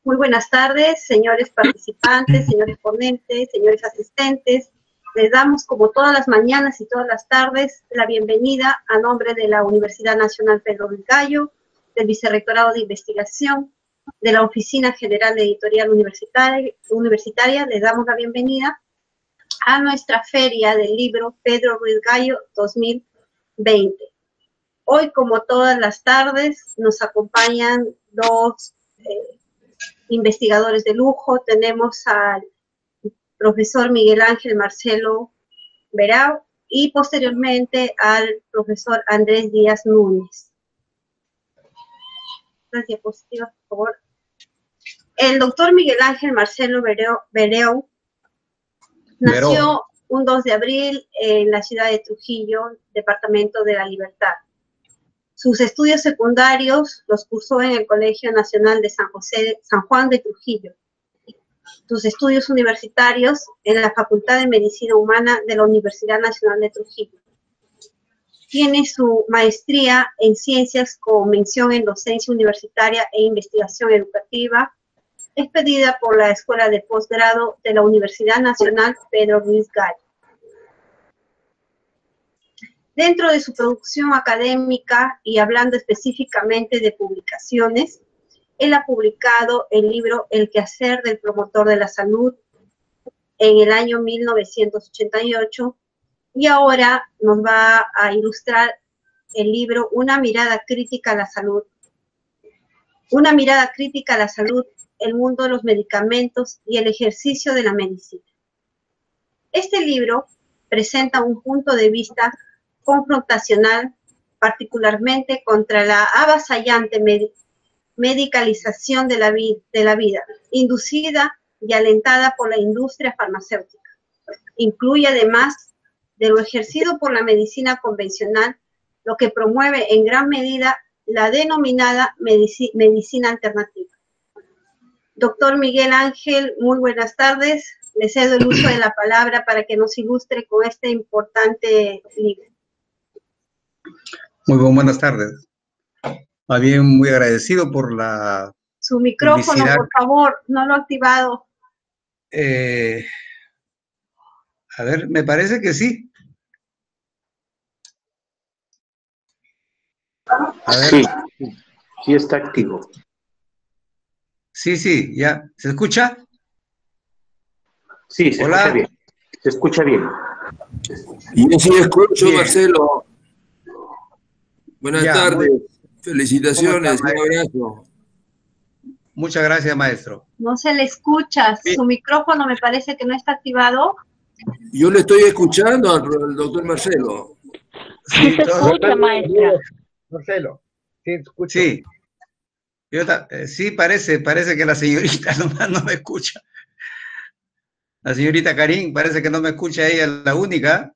Muy buenas tardes, señores participantes, señores ponentes, señores asistentes. Les damos, como todas las mañanas y todas las tardes, la bienvenida a nombre de la Universidad Nacional Pedro Ruiz Gallo, del Vicerrectorado de Investigación, de la Oficina General de Editorial Universitaria. Les damos la bienvenida a nuestra Feria del Libro Pedro Ruiz Gallo 2020. Hoy, como todas las tardes, nos acompañan dos investigadores de lujo. Tenemos al profesor Miguel Ángel Marcelo Verao y posteriormente al profesor Andrés Díaz Núñez. Las diapositivas, por favor. El doctor Miguel Ángel Marcelo Verao nació un 2 de abril en la ciudad de Trujillo, departamento de La Libertad. Sus estudios secundarios los cursó en el Colegio Nacional de San Juan de Trujillo. Sus estudios universitarios en la Facultad de Medicina Humana de la Universidad Nacional de Trujillo. Tiene su maestría en Ciencias con mención en Docencia Universitaria e Investigación Educativa, expedida por la Escuela de Posgrado de la Universidad Nacional Pedro Ruiz Gallo. Dentro de su producción académica y hablando específicamente de publicaciones, él ha publicado el libro El quehacer del promotor de la salud en el año 1988 y ahora nos va a ilustrar el libro Una mirada crítica a la salud. Una mirada crítica a la salud, el mundo de los medicamentos y el ejercicio de la medicina. Este libro presenta un punto de vista confrontacional, particularmente contra la avasallante medicalización de la vida, inducida y alentada por la industria farmacéutica. Incluye, además de lo ejercido por la medicina convencional, lo que promueve en gran medida la denominada medicina alternativa. Doctor Miguel Ángel, muy buenas tardes. Le cedo el uso de la palabra para que nos ilustre con este importante libro. Muy buenas tardes. Más bien, muy agradecido por la... Su micrófono, publicidad. Por favor, no lo ha activado. A ver, me parece que sí. A ver. Sí está activo. Sí, ya. ¿Se escucha? Sí, se escucha bien. Se escucha bien. Yo sí escucho, bien. Marcelo. Buenas tardes. Felicitaciones, un abrazo. Muchas gracias, maestro. No se le escucha. Sí. Su micrófono me parece que no está activado. Yo le estoy escuchando al doctor Marcelo. Sí, se escucha, maestra. Marcelo, sí, escucho. Sí. Sí, parece que la señorita no me escucha. La señorita Karin parece que no me escucha, ella es la única.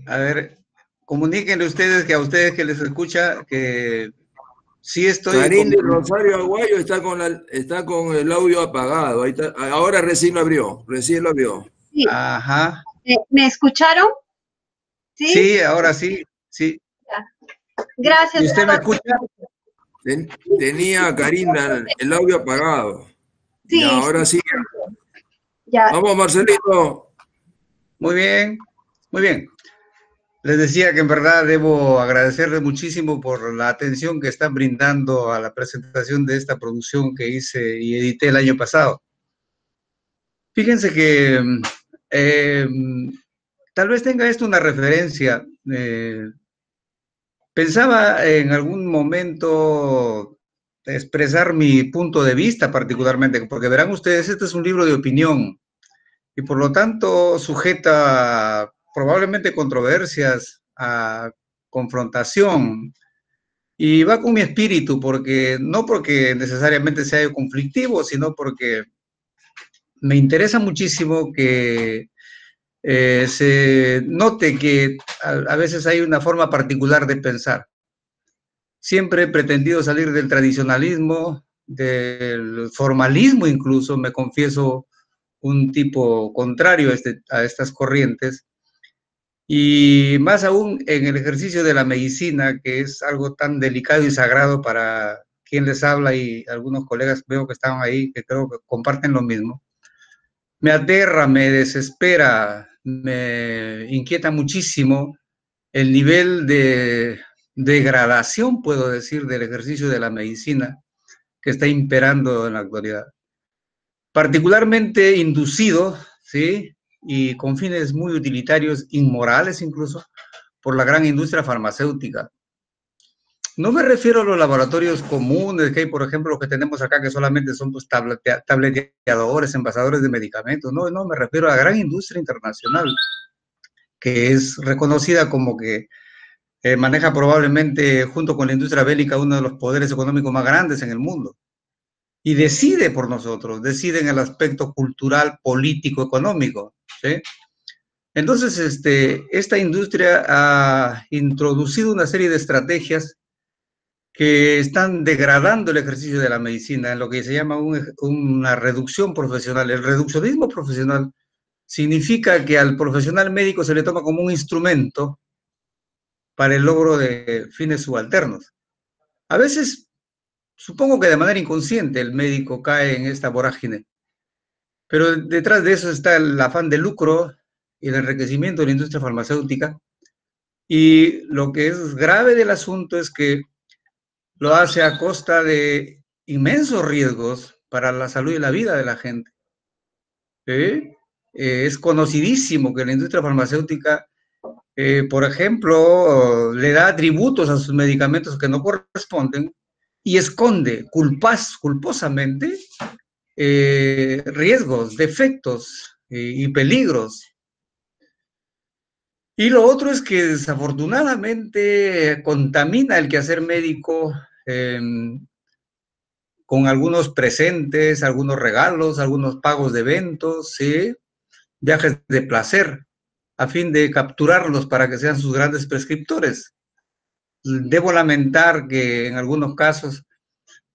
A ver, comuníquenle ustedes que a ustedes que les escucha que sí estoy... Karin de Rosario Aguayo está con el audio apagado. Ahí está, ahora recién lo abrió. Sí. Ajá. ¿Me escucharon? Sí, ahora sí. Gracias. ¿Y usted me escucha? Tenía Karina el audio apagado. Sí. Y ahora sí. Ya. Vamos, Marcelito. Muy bien. Les decía que en verdad debo agradecerles muchísimo por la atención que están brindando a la presentación de esta producción que hice y edité el año pasado. Fíjense que tal vez tenga esto una referencia. Pensaba en algún momento expresar mi punto de vista particularmente, porque verán ustedes, este es un libro de opinión y por lo tanto sujeta probablemente controversias, a confrontación, y va con mi espíritu, porque no porque necesariamente sea conflictivo, sino porque me interesa muchísimo que se note que a veces hay una forma particular de pensar. Siempre he pretendido salir del tradicionalismo, del formalismo incluso, me confieso un tipo contrario a estas corrientes, Y más aún en el ejercicio de la medicina, que es algo tan delicado y sagrado para quien les habla, y algunos colegas veo que están ahí, que creo que comparten lo mismo. Me aterra, me desespera, me inquieta muchísimo el nivel de degradación, puedo decir, del ejercicio de la medicina que está imperando en la actualidad. Particularmente inducido, ¿sí? Y con fines muy utilitarios, inmorales incluso, por la gran industria farmacéutica. No me refiero a los laboratorios comunes que hay, por ejemplo, los que tenemos acá, que solamente son pues, tableteadores, envasadores de medicamentos. No, no, me refiero a la gran industria internacional, que es reconocida como que maneja probablemente, junto con la industria bélica, uno de los poderes económicos más grandes en el mundo. Y decide por nosotros, decide en el aspecto cultural, político, económico, ¿sí? Entonces, esta industria ha introducido una serie de estrategias que están degradando el ejercicio de la medicina en lo que se llama una reducción profesional. El reduccionismo profesional significa que al profesional médico se le toma como un instrumento para el logro de fines subalternos. A veces, supongo que de manera inconsciente el médico cae en esta vorágine, pero detrás de eso está el afán de lucro y el enriquecimiento de la industria farmacéutica, y lo que es grave del asunto es que lo hace a costa de inmensos riesgos para la salud y la vida de la gente. Es conocidísimo que la industria farmacéutica, por ejemplo, le da tributos a sus medicamentos que no corresponden y esconde culposamente riesgos, defectos y peligros. Y lo otro es que desafortunadamente contamina el quehacer médico con algunos presentes, algunos regalos, algunos pagos de eventos, ¿sí? Viajes de placer, a fin de capturarlos para que sean sus grandes prescriptores. Debo lamentar que en algunos casos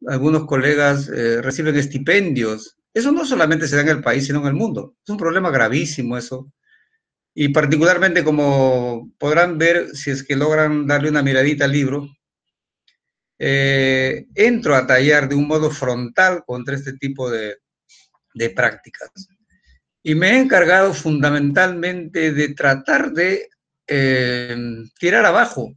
algunos colegas reciben estipendios. Eso no solamente se da en el país, sino en el mundo. Es un problema gravísimo eso. Y particularmente, como podrán ver, si es que logran darle una miradita al libro, entro a tallar de un modo frontal contra este tipo de prácticas. Y me he encargado fundamentalmente de tratar de tirar abajo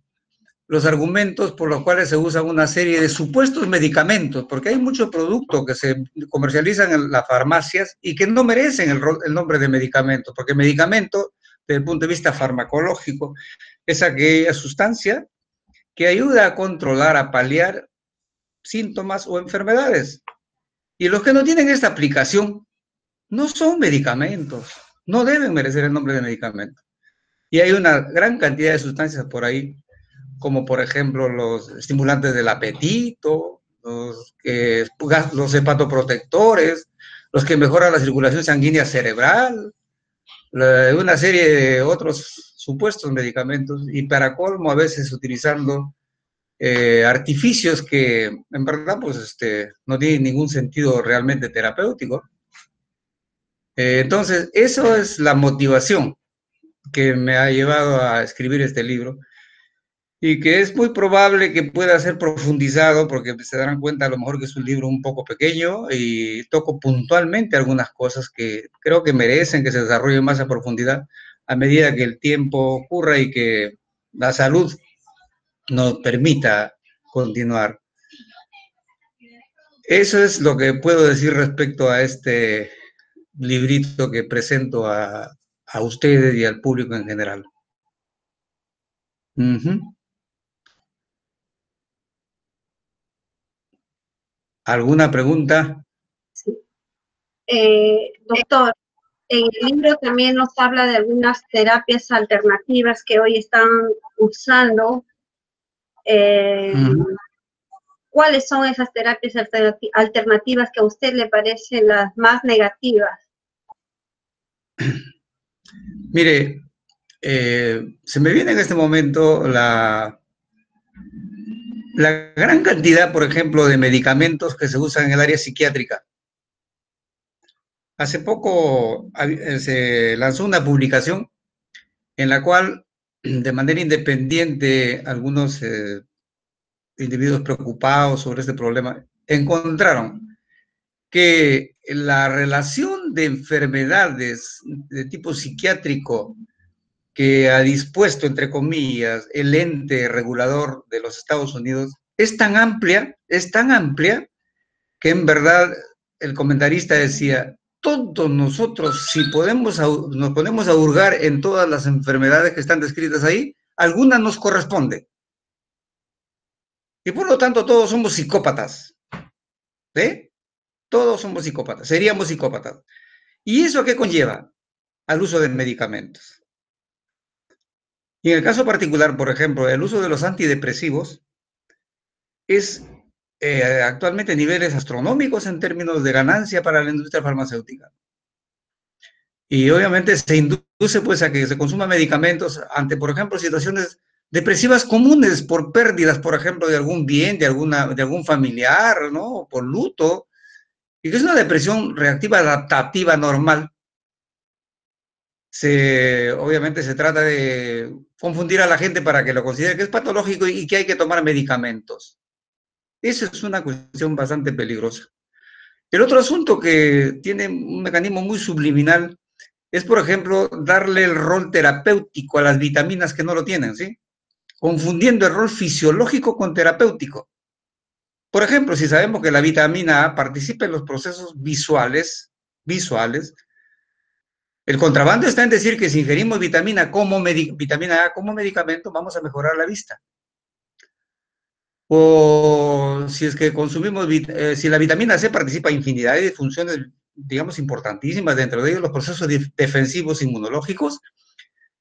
los argumentos por los cuales se usan una serie de supuestos medicamentos, porque hay mucho producto que se comercializan en las farmacias y que no merecen el nombre de medicamento, porque medicamento, desde el punto de vista farmacológico, es aquella sustancia que ayuda a controlar, a paliar síntomas o enfermedades. Y los que no tienen esta aplicación no son medicamentos, no deben merecer el nombre de medicamento. Y hay una gran cantidad de sustancias por ahí, como por ejemplo los estimulantes del apetito, los hepatoprotectores, los que mejoran la circulación sanguínea cerebral, una serie de otros supuestos medicamentos, y para colmo a veces utilizando artificios que en verdad pues no tienen ningún sentido realmente terapéutico. Entonces, eso es la motivación que me ha llevado a escribir este libro, y que es muy probable que pueda ser profundizado, porque se darán cuenta a lo mejor que es un libro un poco pequeño y toco puntualmente algunas cosas que creo que merecen que se desarrollen más a profundidad a medida que el tiempo ocurra y que la salud nos permita continuar. Eso es lo que puedo decir respecto a este librito que presento a ustedes y al público en general. ¿Alguna pregunta? Sí. Doctor, en el libro también nos habla de algunas terapias alternativas que hoy están usando. ¿Cuáles son esas terapias alternativas que a usted le parecen las más negativas? Mire, se me viene en este momento la gran cantidad, por ejemplo, de medicamentos que se usan en el área psiquiátrica. Hace poco se lanzó una publicación en la cual de manera independiente, algunos individuos preocupados sobre este problema encontraron que la relación de enfermedades de tipo psiquiátrico que ha dispuesto, entre comillas, el ente regulador de los Estados Unidos es tan amplia, que en verdad el comentarista decía, todos nosotros, si nos ponemos a hurgar en todas las enfermedades que están descritas ahí, alguna nos corresponde. Y por lo tanto todos somos psicópatas. ¿Sí? Todos somos psicópatas, seríamos psicópatas. ¿Y eso qué conlleva? Al uso de medicamentos. Y en el caso particular, por ejemplo, el uso de los antidepresivos es actualmente niveles astronómicos en términos de ganancia para la industria farmacéutica. Y obviamente se induce pues a que se consuman medicamentos ante, por ejemplo, situaciones depresivas comunes por pérdidas, por ejemplo, de algún bien, de algún familiar, ¿no? Por luto, y que es una depresión reactiva adaptativa normal. Obviamente se trata de confundir a la gente para que lo considere que es patológico y que hay que tomar medicamentos. Esa es una cuestión bastante peligrosa. El otro asunto que tiene un mecanismo muy subliminal es, por ejemplo, darle el rol terapéutico a las vitaminas que no lo tienen, ¿sí? Confundiendo el rol fisiológico con terapéutico. Por ejemplo, si sabemos que la vitamina A participa en los procesos visuales, el contrabando está en decir que si ingerimos vitamina A como medicamento, vamos a mejorar la vista. O si es que consumimos, si la vitamina C participa en infinidad de funciones, digamos, importantísimas, dentro de ellos los procesos defensivos inmunológicos,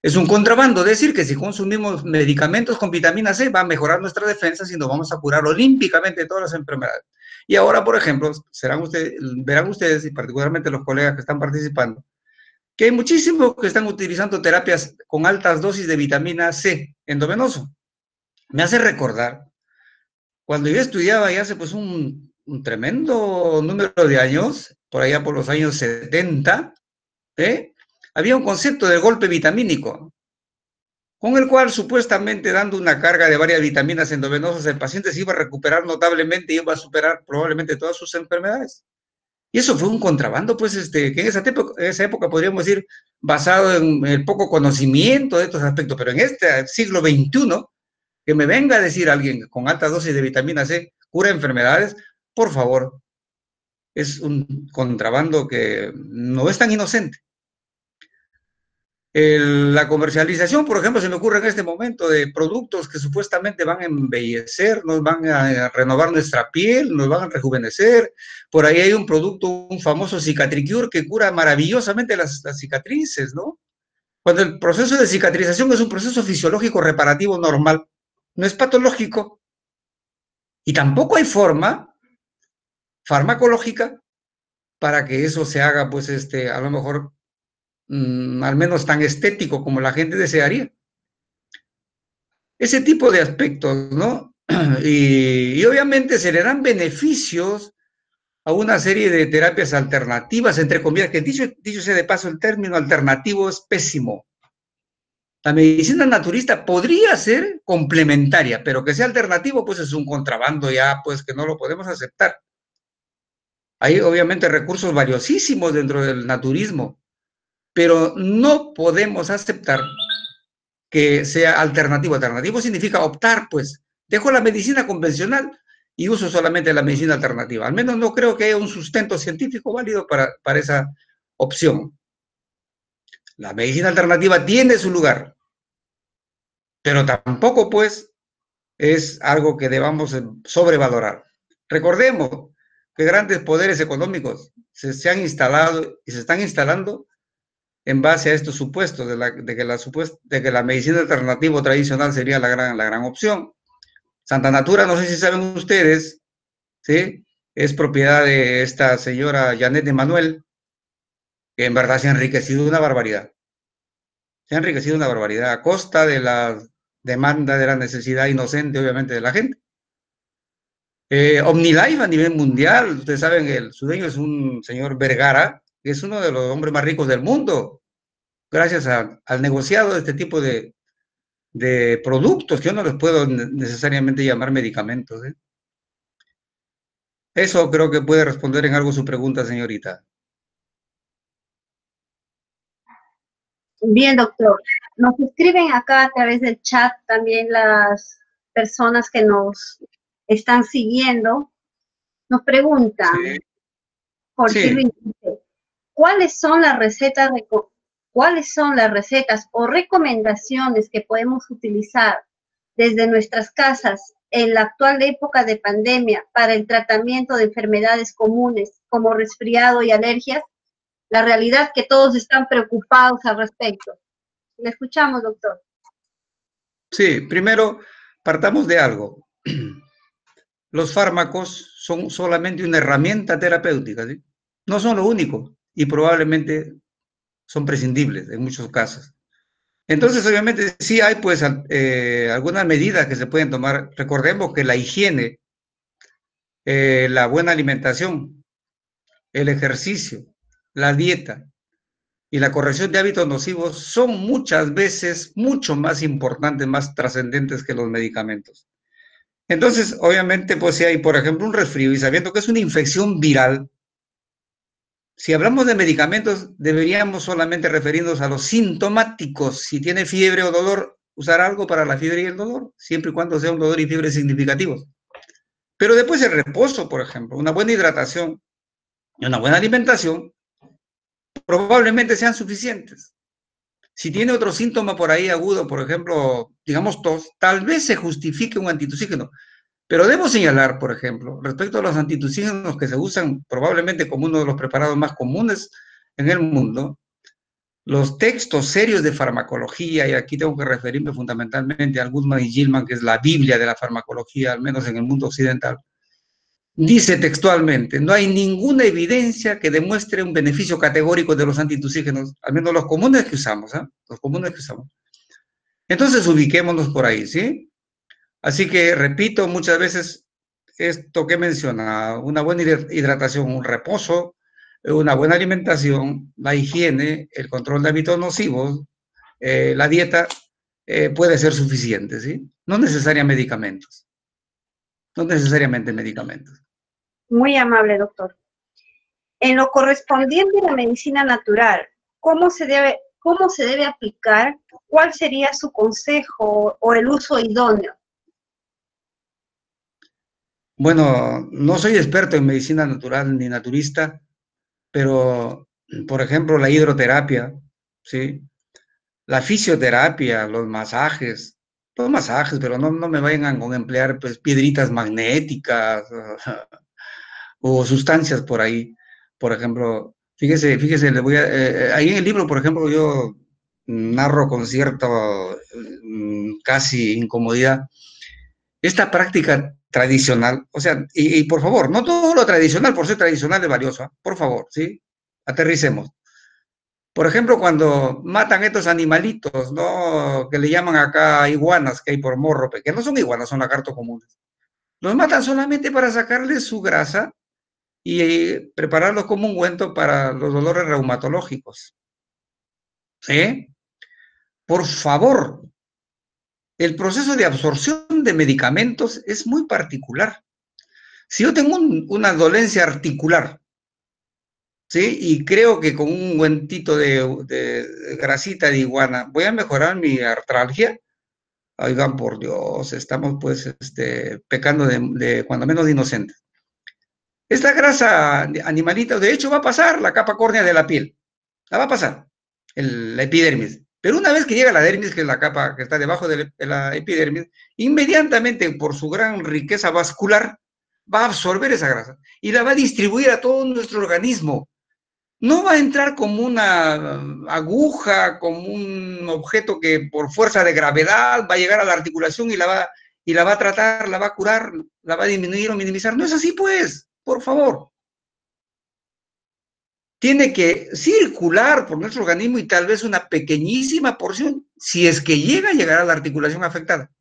es un contrabando decir que si consumimos medicamentos con vitamina C va a mejorar nuestra defensa y nos vamos a curar olímpicamente de todas las enfermedades. Y ahora, por ejemplo, verán ustedes, y particularmente los colegas que están participando, que hay muchísimos que están utilizando terapias con altas dosis de vitamina C endovenoso. Me hace recordar cuando yo estudiaba ya hace pues un tremendo número de años, por allá por los años 70, había un concepto de golpe vitamínico, con el cual supuestamente dando una carga de varias vitaminas endovenosas, el paciente se iba a recuperar notablemente y iba a superar probablemente todas sus enfermedades. Y eso fue un contrabando, pues, que en esa época podríamos decir basado en el poco conocimiento de estos aspectos, pero en este siglo XXI, que me venga a decir alguien con alta dosis de vitamina C cura enfermedades, por favor, es un contrabando que no es tan inocente. La comercialización, por ejemplo, se me ocurre en este momento de productos que supuestamente van a embellecer, nos van a renovar nuestra piel, nos van a rejuvenecer. Por ahí hay un producto, un famoso Cicatricure, que cura maravillosamente las cicatrices, ¿no? Cuando el proceso de cicatrización es un proceso fisiológico reparativo normal, no es patológico. Y tampoco hay forma farmacológica para que eso se haga, pues, a lo mejor, al menos tan estético como la gente desearía. Ese tipo de aspectos, ¿no? Y obviamente se le dan beneficios a una serie de terapias alternativas, entre comillas, que dicho sea de paso, el término alternativo es pésimo. La medicina naturista podría ser complementaria, pero que sea alternativo, pues es un contrabando ya, pues que no lo podemos aceptar. Hay obviamente recursos valiosísimos dentro del naturismo, pero no podemos aceptar que sea alternativo. Alternativo significa optar, pues, dejo la medicina convencional y uso solamente la medicina alternativa. Al menos no creo que haya un sustento científico válido para esa opción. La medicina alternativa tiene su lugar, pero tampoco, pues, es algo que debamos sobrevalorar. Recordemos que grandes poderes económicos se han instalado y se están instalando en base a estos supuestos de que la medicina alternativa tradicional sería la gran opción. Santa Natura, no sé si saben ustedes, ¿sí? Es propiedad de esta señora Janet de Manuel, que en verdad se ha enriquecido una barbaridad. Se ha enriquecido una barbaridad a costa de la demanda, de la necesidad inocente, obviamente, de la gente. OmniLife a nivel mundial, ustedes saben, su dueño es un señor Vergara, que es uno de los hombres más ricos del mundo, gracias al negociado de este tipo de de productos, que yo no les puedo necesariamente llamar medicamentos, ¿eh? Eso creo que puede responder en algo su pregunta, señorita. Bien, doctor. Nos escriben acá a través del chat también las personas que nos están siguiendo. Nos preguntan, Sí. Jorge Sí. Luis, dice, ¿cuáles son las recetas o recomendaciones que podemos utilizar desde nuestras casas en la actual época de pandemia para el tratamiento de enfermedades comunes como resfriado y alergias? La realidad que todos están preocupados al respecto. Le escuchamos, doctor. Sí, primero partamos de algo. Los fármacos son solamente una herramienta terapéutica, ¿sí? No son lo único y probablemente son prescindibles en muchos casos. Entonces, obviamente, sí hay pues algunas medidas que se pueden tomar. Recordemos que la higiene, la buena alimentación, el ejercicio, la dieta y la corrección de hábitos nocivos son muchas veces mucho más importantes, más trascendentes que los medicamentos. Entonces, obviamente, pues si hay, por ejemplo, un resfrío y sabiendo que es una infección viral, si hablamos de medicamentos, deberíamos solamente referirnos a los sintomáticos. Si tiene fiebre o dolor, usar algo para la fiebre y el dolor, siempre y cuando sea un dolor y fiebre significativos. Pero después el reposo, por ejemplo, una buena hidratación y una buena alimentación, probablemente sean suficientes. Si tiene otro síntoma por ahí agudo, por ejemplo, digamos tos, tal vez se justifique un antitusígeno. Pero debo señalar, por ejemplo, respecto a los antitusígenos que se usan probablemente como uno de los preparados más comunes en el mundo, los textos serios de farmacología, y aquí tengo que referirme fundamentalmente a Goodman y Gilman, que es la Biblia de la farmacología, al menos en el mundo occidental, dice textualmente, no hay ninguna evidencia que demuestre un beneficio categórico de los antitusígenos, al menos los comunes que usamos, ¿eh? Los comunes que usamos. Entonces ubiquémonos por ahí, ¿sí? Así que, repito, muchas veces esto que menciona, una buena hidratación, un reposo, una buena alimentación, la higiene, el control de hábitos nocivos, la dieta, puede ser suficiente, ¿sí? No necesariamente medicamentos. No necesariamente medicamentos. Muy amable, doctor. En lo correspondiente a la medicina natural, ¿cómo se debe aplicar? ¿Cuál sería su consejo o el uso idóneo? Bueno, no soy experto en medicina natural ni naturista, pero, por ejemplo, la hidroterapia, ¿sí? La fisioterapia, los masajes, pero no me vayan a emplear pues, piedritas magnéticas o sustancias por ahí. Por ejemplo, fíjese, le voy a, ahí en el libro, por ejemplo, yo narro con cierta casi incomodidad esta práctica tradicional, o sea, y por favor, no todo lo tradicional por ser tradicional es valioso, ¿eh? Por favor, ¿sí? Aterricemos. Por ejemplo, cuando matan estos animalitos, ¿no? Que le llaman acá iguanas que hay por Morro, que no son iguanas, son lagartos comunes. Los matan solamente para sacarles su grasa y prepararlos como ungüento para los dolores reumatológicos. ¿Sí? Por favor, el proceso de absorción de medicamentos es muy particular. Si yo tengo una dolencia articular, ¿sí? Y creo que con un ungüentito de grasita de iguana voy a mejorar mi artralgia. Oigan, por Dios, estamos pues pecando de cuando menos de inocentes. Esta grasa animalita, de hecho, va a pasar la capa córnea de la piel. La va a pasar, la epidermis. Pero una vez que llega la dermis, que es la capa que está debajo de la epidermis, inmediatamente por su gran riqueza vascular, va a absorber esa grasa y la va a distribuir a todo nuestro organismo. No va a entrar como una aguja, como un objeto que por fuerza de gravedad va a llegar a la articulación y la va a tratar, la va a curar, la va a disminuir o minimizar. No es así, pues, por favor. Tiene que circular por nuestro organismo y tal vez una pequeñísima porción, si es que llegar a la articulación afectada.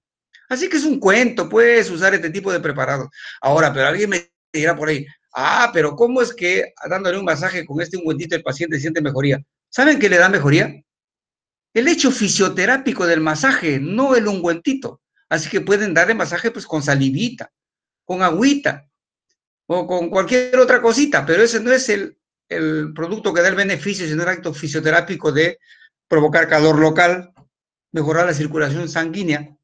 Así que es un cuento, puedes usar este tipo de preparados. Ahora, pero alguien me dirá por ahí, pero ¿cómo es que dándole un masaje con este ungüentito el paciente siente mejoría? ¿Saben qué le da mejoría? el hecho fisioterápico del masaje, no el ungüentito. Así que pueden darle masaje pues con salivita, con agüita o con cualquier otra cosita, pero ese no es el producto que da el beneficio, sino el acto fisioterápico de provocar calor local, mejorar la circulación sanguínea,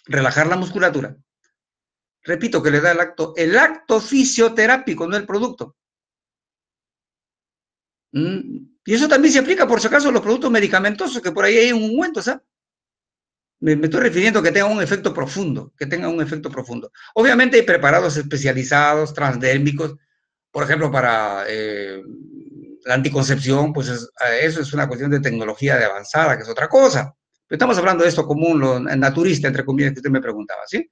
relajar la musculatura. Repito que le da el acto fisioterápico, no el producto. Y eso también se aplica, por si acaso, a los productos medicamentosos, que por ahí hay un ungüento, ¿sabes? Me estoy refiriendo a que tenga un efecto profundo, Obviamente hay preparados especializados, transdérmicos, por ejemplo, para la anticoncepción, pues eso es una cuestión de tecnología de avanzada, que es otra cosa. Pero estamos hablando de esto común, lo naturista, entre comillas, que usted me preguntaba, ¿sí?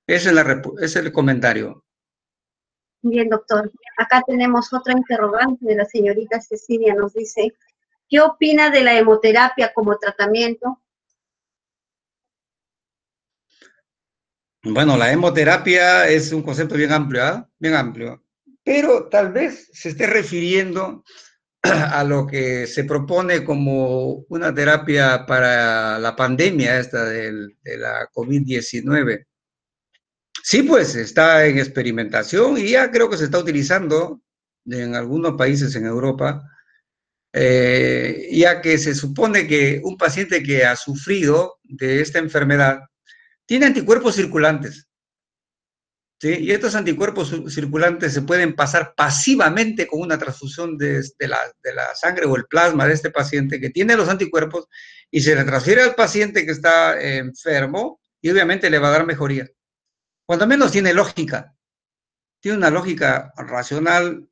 Ese es el comentario. Bien, doctor. Acá tenemos otra interrogante de la señorita Cecilia. Nos dice, ¿qué opina de la hemoterapia como tratamiento? Bueno, la hemoterapia es un concepto bien amplio, ¿eh? Bien amplio. Pero tal vez se esté refiriendo a lo que se propone como una terapia para la pandemia esta de la COVID-19. Sí, pues está en experimentación y ya creo que se está utilizando en algunos países en Europa, ya que se supone que un paciente que ha sufrido de esta enfermedad tiene anticuerpos circulantes, ¿sí? Y estos anticuerpos circulantes se pueden pasar pasivamente con una transfusión de la sangre o el plasma de este paciente que tiene los anticuerpos y se le transfiere al paciente que está enfermo y obviamente le va a dar mejoría. Cuando menos tiene lógica, tiene una lógica racional,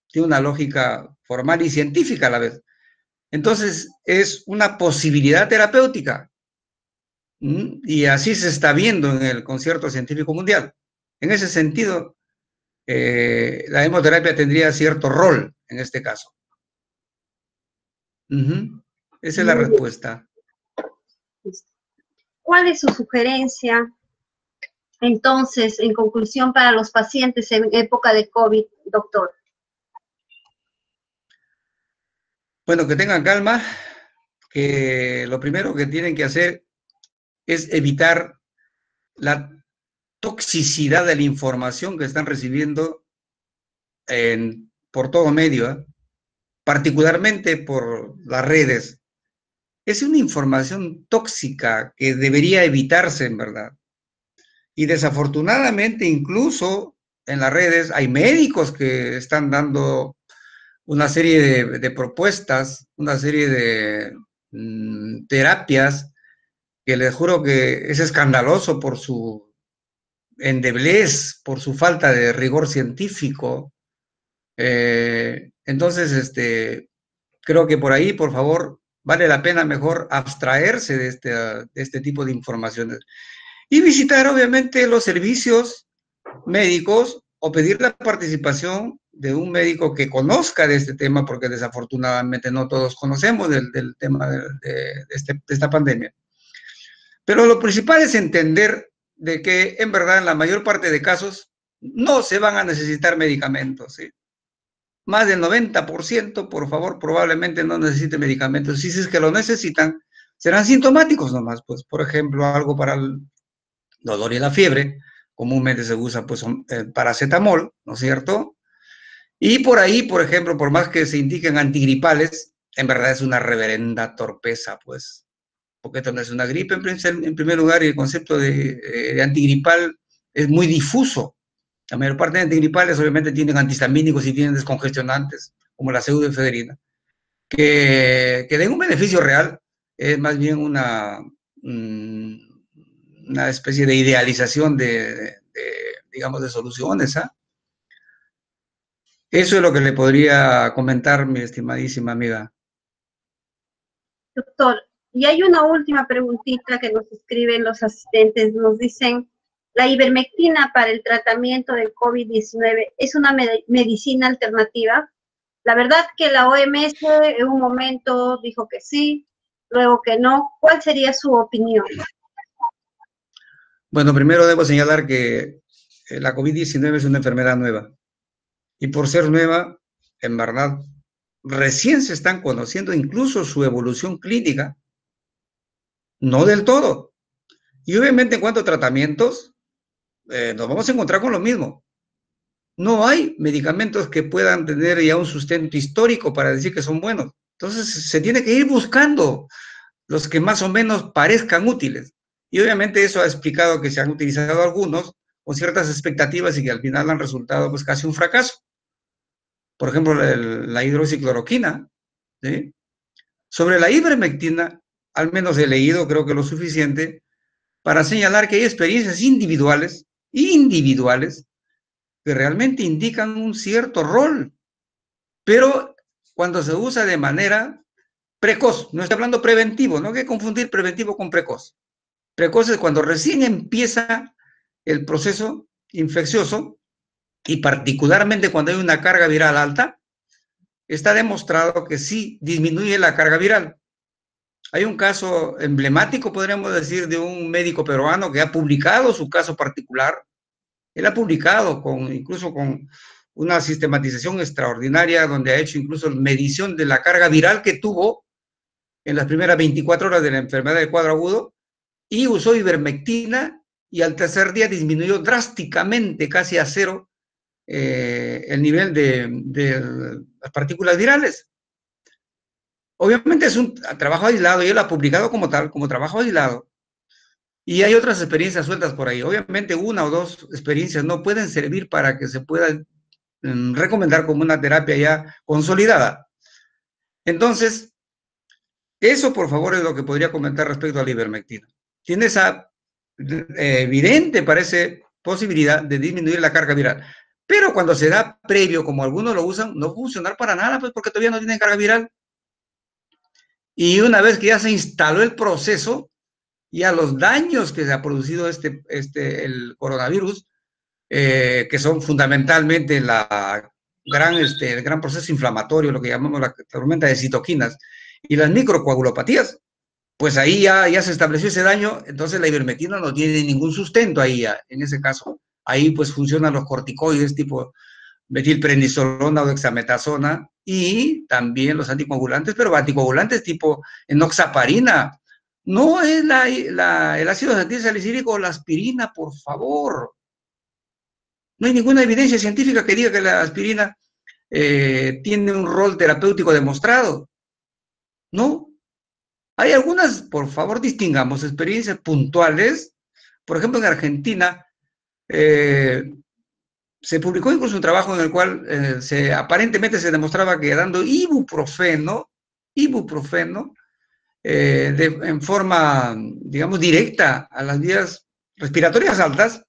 tiene una lógica formal y científica a la vez. Entonces, es una posibilidad terapéutica. Y así se está viendo en el concierto científico mundial. En ese sentido, la hemoterapia tendría cierto rol en este caso. Esa es la respuesta. ¿Cuál es su sugerencia, entonces, en conclusión, para los pacientes en época de COVID, doctor? Bueno, que tengan calma, que lo primero que tienen que hacer es evitar la toxicidad de la información que están recibiendo por todo medio, particularmente por las redes. Es una información tóxica que debería evitarse, en verdad. Y desafortunadamente, incluso en las redes hay médicos que están dando una serie de propuestas, una serie de terapias, que les juro que es escandaloso por su endeblez, por su falta de rigor científico. Entonces, creo que por ahí, por favor, vale la pena mejor abstraerse de este tipo de informaciones y visitar, obviamente, los servicios médicos o pedir la participación de un médico que conozca de este tema, porque desafortunadamente no todos conocemos del tema de esta pandemia. Pero lo principal es entender de que en verdad en la mayor parte de casos no se van a necesitar medicamentos, ¿sí? Más del 90%, por favor, probablemente no necesite medicamentos. Si es que lo necesitan, serán sintomáticos nomás, pues, por ejemplo, algo para el dolor y la fiebre, comúnmente se usa, pues, paracetamol, ¿no es cierto? Y por ahí, por ejemplo, por más que se indiquen antigripales, en verdad es una reverenda torpeza, pues, porque esto no es una gripe en primer lugar, y el concepto de antigripal es muy difuso. La mayor parte de antigripales obviamente tienen antihistamínicos y tienen descongestionantes, como la pseudoefedrina, que den un beneficio real, es más bien una especie de idealización digamos, de soluciones, ¿ah? Eso es lo que le podría comentar, mi estimadísima amiga. Doctor, y hay una última preguntita que nos escriben los asistentes. Nos dicen, ¿la ivermectina para el tratamiento del COVID-19 es una medicina alternativa? La verdad que la OMS en un momento dijo que sí, luego que no. ¿Cuál sería su opinión? Bueno, primero debo señalar que la COVID-19 es una enfermedad nueva. Y por ser nueva, en verdad, recién se están conociendo incluso su evolución clínica, no del todo. Y obviamente en cuanto a tratamientos, nos vamos a encontrar con lo mismo. No hay medicamentos que puedan tener ya un sustento histórico para decir que son buenos. Entonces se tiene que ir buscando los que más o menos parezcan útiles. Y obviamente eso ha explicado que se han utilizado algunos con ciertas expectativas y que al final han resultado pues casi un fracaso. Por ejemplo, la hidroxicloroquina, ¿sí? Sobre la ivermectina, al menos he leído, creo que lo suficiente, para señalar que hay experiencias individuales, que realmente indican un cierto rol, pero cuando se usa de manera precoz, no estoy hablando preventivo, no hay que confundir preventivo con precoz. Precoz es cuando recién empieza el proceso infeccioso y particularmente cuando hay una carga viral alta, está demostrado que sí disminuye la carga viral. Hay un caso emblemático, podríamos decir, de un médico peruano que ha publicado su caso particular. Él ha publicado incluso con una sistematización extraordinaria donde ha hecho incluso medición de la carga viral que tuvo en las primeras 24 horas de la enfermedad de cuadro agudo y usó ivermectina y al tercer día disminuyó drásticamente, casi a cero, el nivel de las partículas virales. Obviamente es un trabajo aislado y él lo ha publicado como tal, como trabajo aislado. Y hay otras experiencias sueltas por ahí. Obviamente una o dos experiencias no pueden servir para que se pueda recomendar como una terapia ya consolidada. Entonces, eso por favor es lo que podría comentar respecto a la ivermectina. Tiene esa evidente, parece, posibilidad de disminuir la carga viral. Pero cuando se da previo, como algunos lo usan, no va a funcionar para nada, pues porque todavía no tienen carga viral. Y una vez que ya se instaló el proceso, ya los daños que se ha producido el coronavirus, que son fundamentalmente el gran proceso inflamatorio, lo que llamamos la tormenta de citoquinas, y las microcoagulopatías, pues ahí ya se estableció ese daño, entonces la ivermectina no tiene ningún sustento ahí, en ese caso. Ahí pues funcionan los corticoides tipo metilprednisolona o dexametasona y también los anticoagulantes, pero anticoagulantes tipo enoxaparina. No es el ácido acetilsalicílico o la aspirina, por favor. No hay ninguna evidencia científica que diga que la aspirina tiene un rol terapéutico demostrado. No. Hay algunas, por favor, distingamos experiencias puntuales. Por ejemplo, en Argentina se publicó incluso un trabajo en el cual aparentemente se demostraba que dando ibuprofeno, en forma, digamos, directa a las vías respiratorias altas,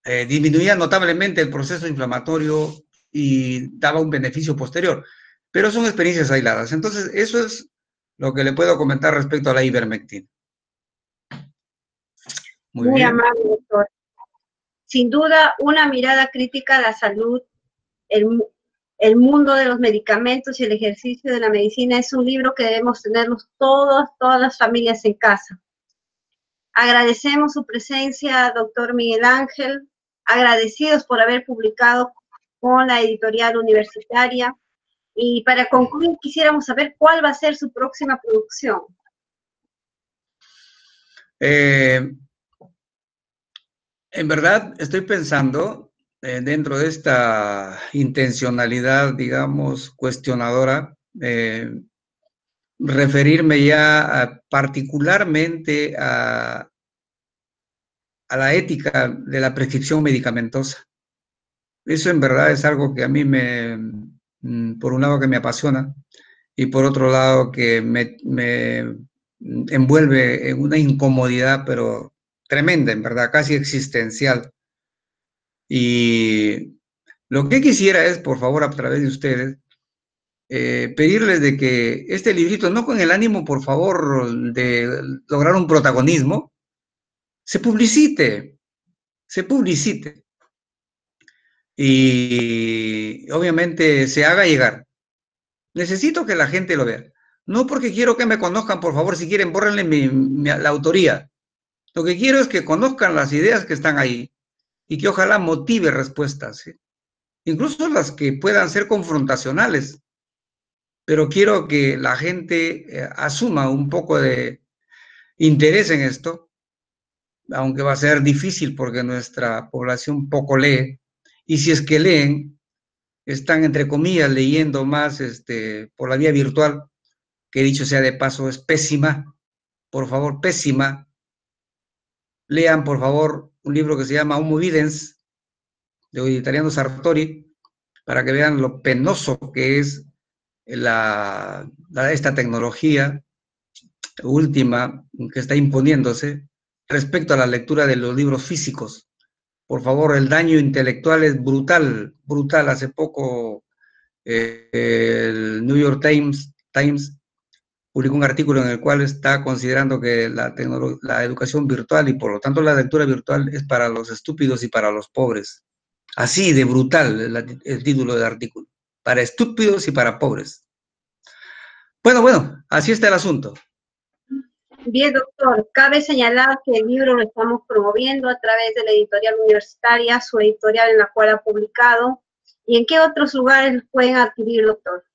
disminuía notablemente el proceso inflamatorio y daba un beneficio posterior. Pero son experiencias aisladas. Entonces, eso es lo que le puedo comentar respecto a la ivermectina. Muy amable, doctor. Sin duda, una mirada crítica a la salud, el mundo de los medicamentos y el ejercicio de la medicina es un libro que debemos tenerlos todas las familias en casa. Agradecemos su presencia, doctor Miguel Ángel, agradecidos por haber publicado con la editorial universitaria. Y para concluir, quisiéramos saber cuál va a ser su próxima producción. En verdad, estoy pensando, dentro de esta intencionalidad, digamos, cuestionadora, referirme ya particularmente a la ética de la prescripción medicamentosa. Eso en verdad es algo que a mí por un lado que me apasiona y por otro lado que me envuelve en una incomodidad, pero tremenda, en verdad, casi existencial. Y lo que quisiera es, por favor, a través de ustedes, pedirles de que este librito, no con el ánimo, por favor, de lograr un protagonismo, se publicite. Y obviamente se haga llegar. Necesito que la gente lo vea. No porque quiero que me conozcan, por favor, si quieren, bórrenle la autoría. Lo que quiero es que conozcan las ideas que están ahí y que ojalá motive respuestas, ¿sí? Incluso las que puedan ser confrontacionales, pero quiero que la gente asuma un poco de interés en esto, aunque va a ser difícil porque nuestra población poco lee, y si es que leen, están entre comillas leyendo más por la vía virtual, que dicho sea de paso es pésima, por favor, pésima. Lean, por favor, un libro que se llama Homo Videns, de Italiano Sartori, para que vean lo penoso que es esta tecnología última que está imponiéndose respecto a la lectura de los libros físicos. Por favor, el daño intelectual es brutal, brutal. Hace poco el New York Times publicó un artículo en el cual está considerando que la educación virtual y por lo tanto la lectura virtual es para los estúpidos y para los pobres. Así de brutal el título del artículo. Para estúpidos y para pobres. Bueno, así está el asunto. Bien, doctor, cabe señalar que el libro lo estamos promoviendo a través de la editorial universitaria, su editorial en la cual ha publicado. ¿Y en qué otros lugares pueden adquirir, doctor?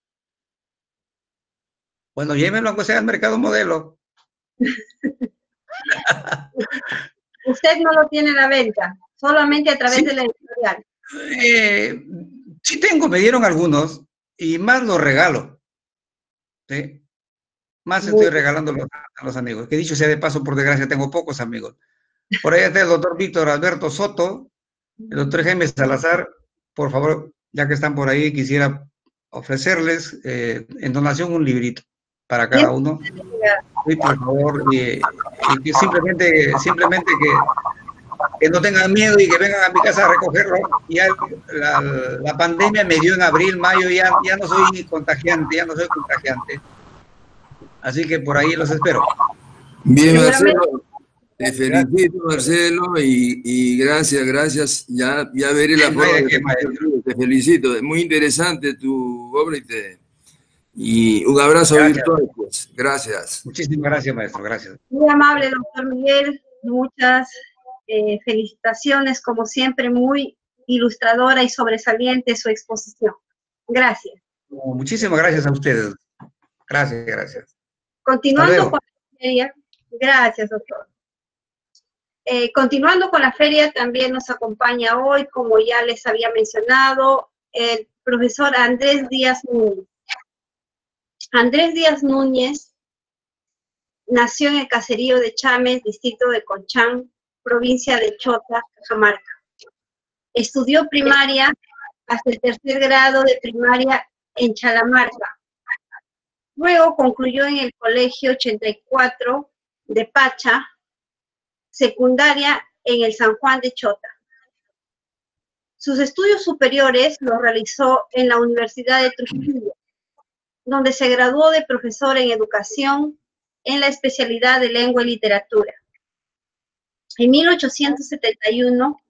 Bueno, llévenlo aunque sea al Mercado Modelo. Usted no lo tiene a la venta, solamente a través de la editorial. Sí tengo, me dieron algunos, y más los regalo. ¿Sí? Más estoy regalando a los amigos. Que dicho sea de paso, por desgracia, tengo pocos amigos. Por ahí está el doctor Víctor Alberto Soto, el doctor Jaime Salazar. Por favor, ya que están por ahí, quisiera ofrecerles en donación un librito para cada uno. Sí, por favor, y que simplemente que no tengan miedo y que vengan a mi casa a recogerlo. Ya la pandemia me dio en abril, mayo, ya no soy contagiante, Así que por ahí los espero. Bien, Marcelo, te felicito, Marcelo, y gracias. Ya veré la forma de te felicito. Es muy interesante tu obra y un abrazo virtual, pues. Gracias. Muchísimas gracias, maestro. Gracias. Muy amable, doctor Miguel. Muchas felicitaciones, como siempre, muy ilustradora y sobresaliente su exposición. Gracias. Muchísimas gracias a ustedes. Gracias. Continuando con la feria, gracias, doctor. Continuando con la feria, también nos acompaña hoy, como ya les había mencionado, el profesor Andrés Díaz Núñez. Andrés Díaz Núñez nació en el caserío de Chames, distrito de Conchán, provincia de Chota, Cajamarca. Estudió primaria hasta el 3er grado de primaria en Chalamarca. Luego concluyó en el Colegio 84 de Pacha, secundaria en el San Juan de Chota. Sus estudios superiores los realizó en la Universidad de Trujillo, donde se graduó de profesor en educación en la especialidad de lengua y literatura. En 1871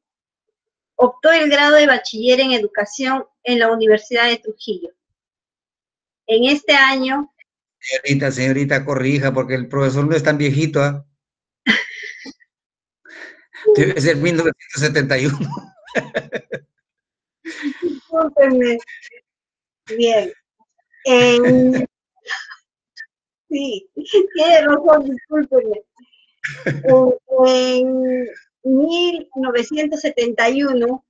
obtuvo el grado de bachiller en educación en la Universidad de Trujillo. En este año... Señorita, corrija, porque el profesor no es tan viejito, ¿ah? Debe ser 1971. Discúlpenme. Bien. Sí, tiene razón, discúlpenme. En 1971,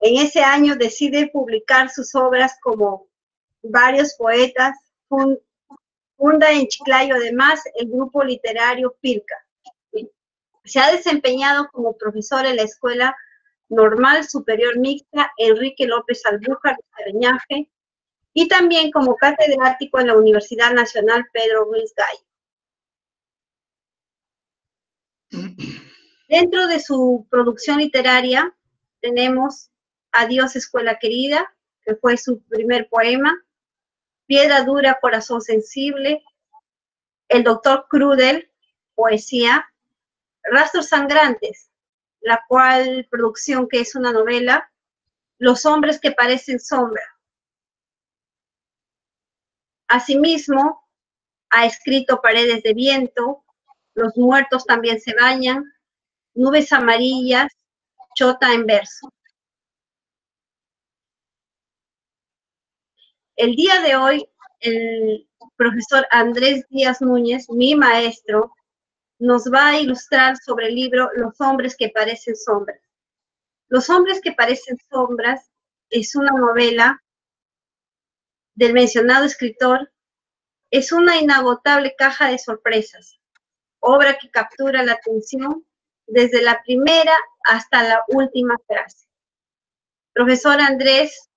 en ese año decide publicar sus obras como varios poetas. Funda en Chiclayo además el grupo literario Pirca. Se ha desempeñado como profesor en la Escuela Normal Superior Mixta Enrique López Albújar de Sariñaje y también como catedrático en la Universidad Nacional Pedro Ruiz Gallo. Dentro de su producción literaria tenemos Adiós Escuela Querida, que fue su primer poema, Piedra Dura, Corazón Sensible, El Doctor Crudel, poesía, Rastros Sangrantes, la cual producción que es una novela, Los Hombres que Parecen Sombra. Asimismo, ha escrito Paredes de Viento, Los Muertos También Se Bañan, Nubes Amarillas, Chota en Verso. El día de hoy el profesor Andrés Díaz Núñez, mi maestro, nos va a ilustrar sobre el libro Los hombres que parecen sombras. Los hombres que parecen sombras es una novela del mencionado escritor. Es una inagotable caja de sorpresas, obra que captura la atención desde la primera hasta la última frase. Profesor Andrés,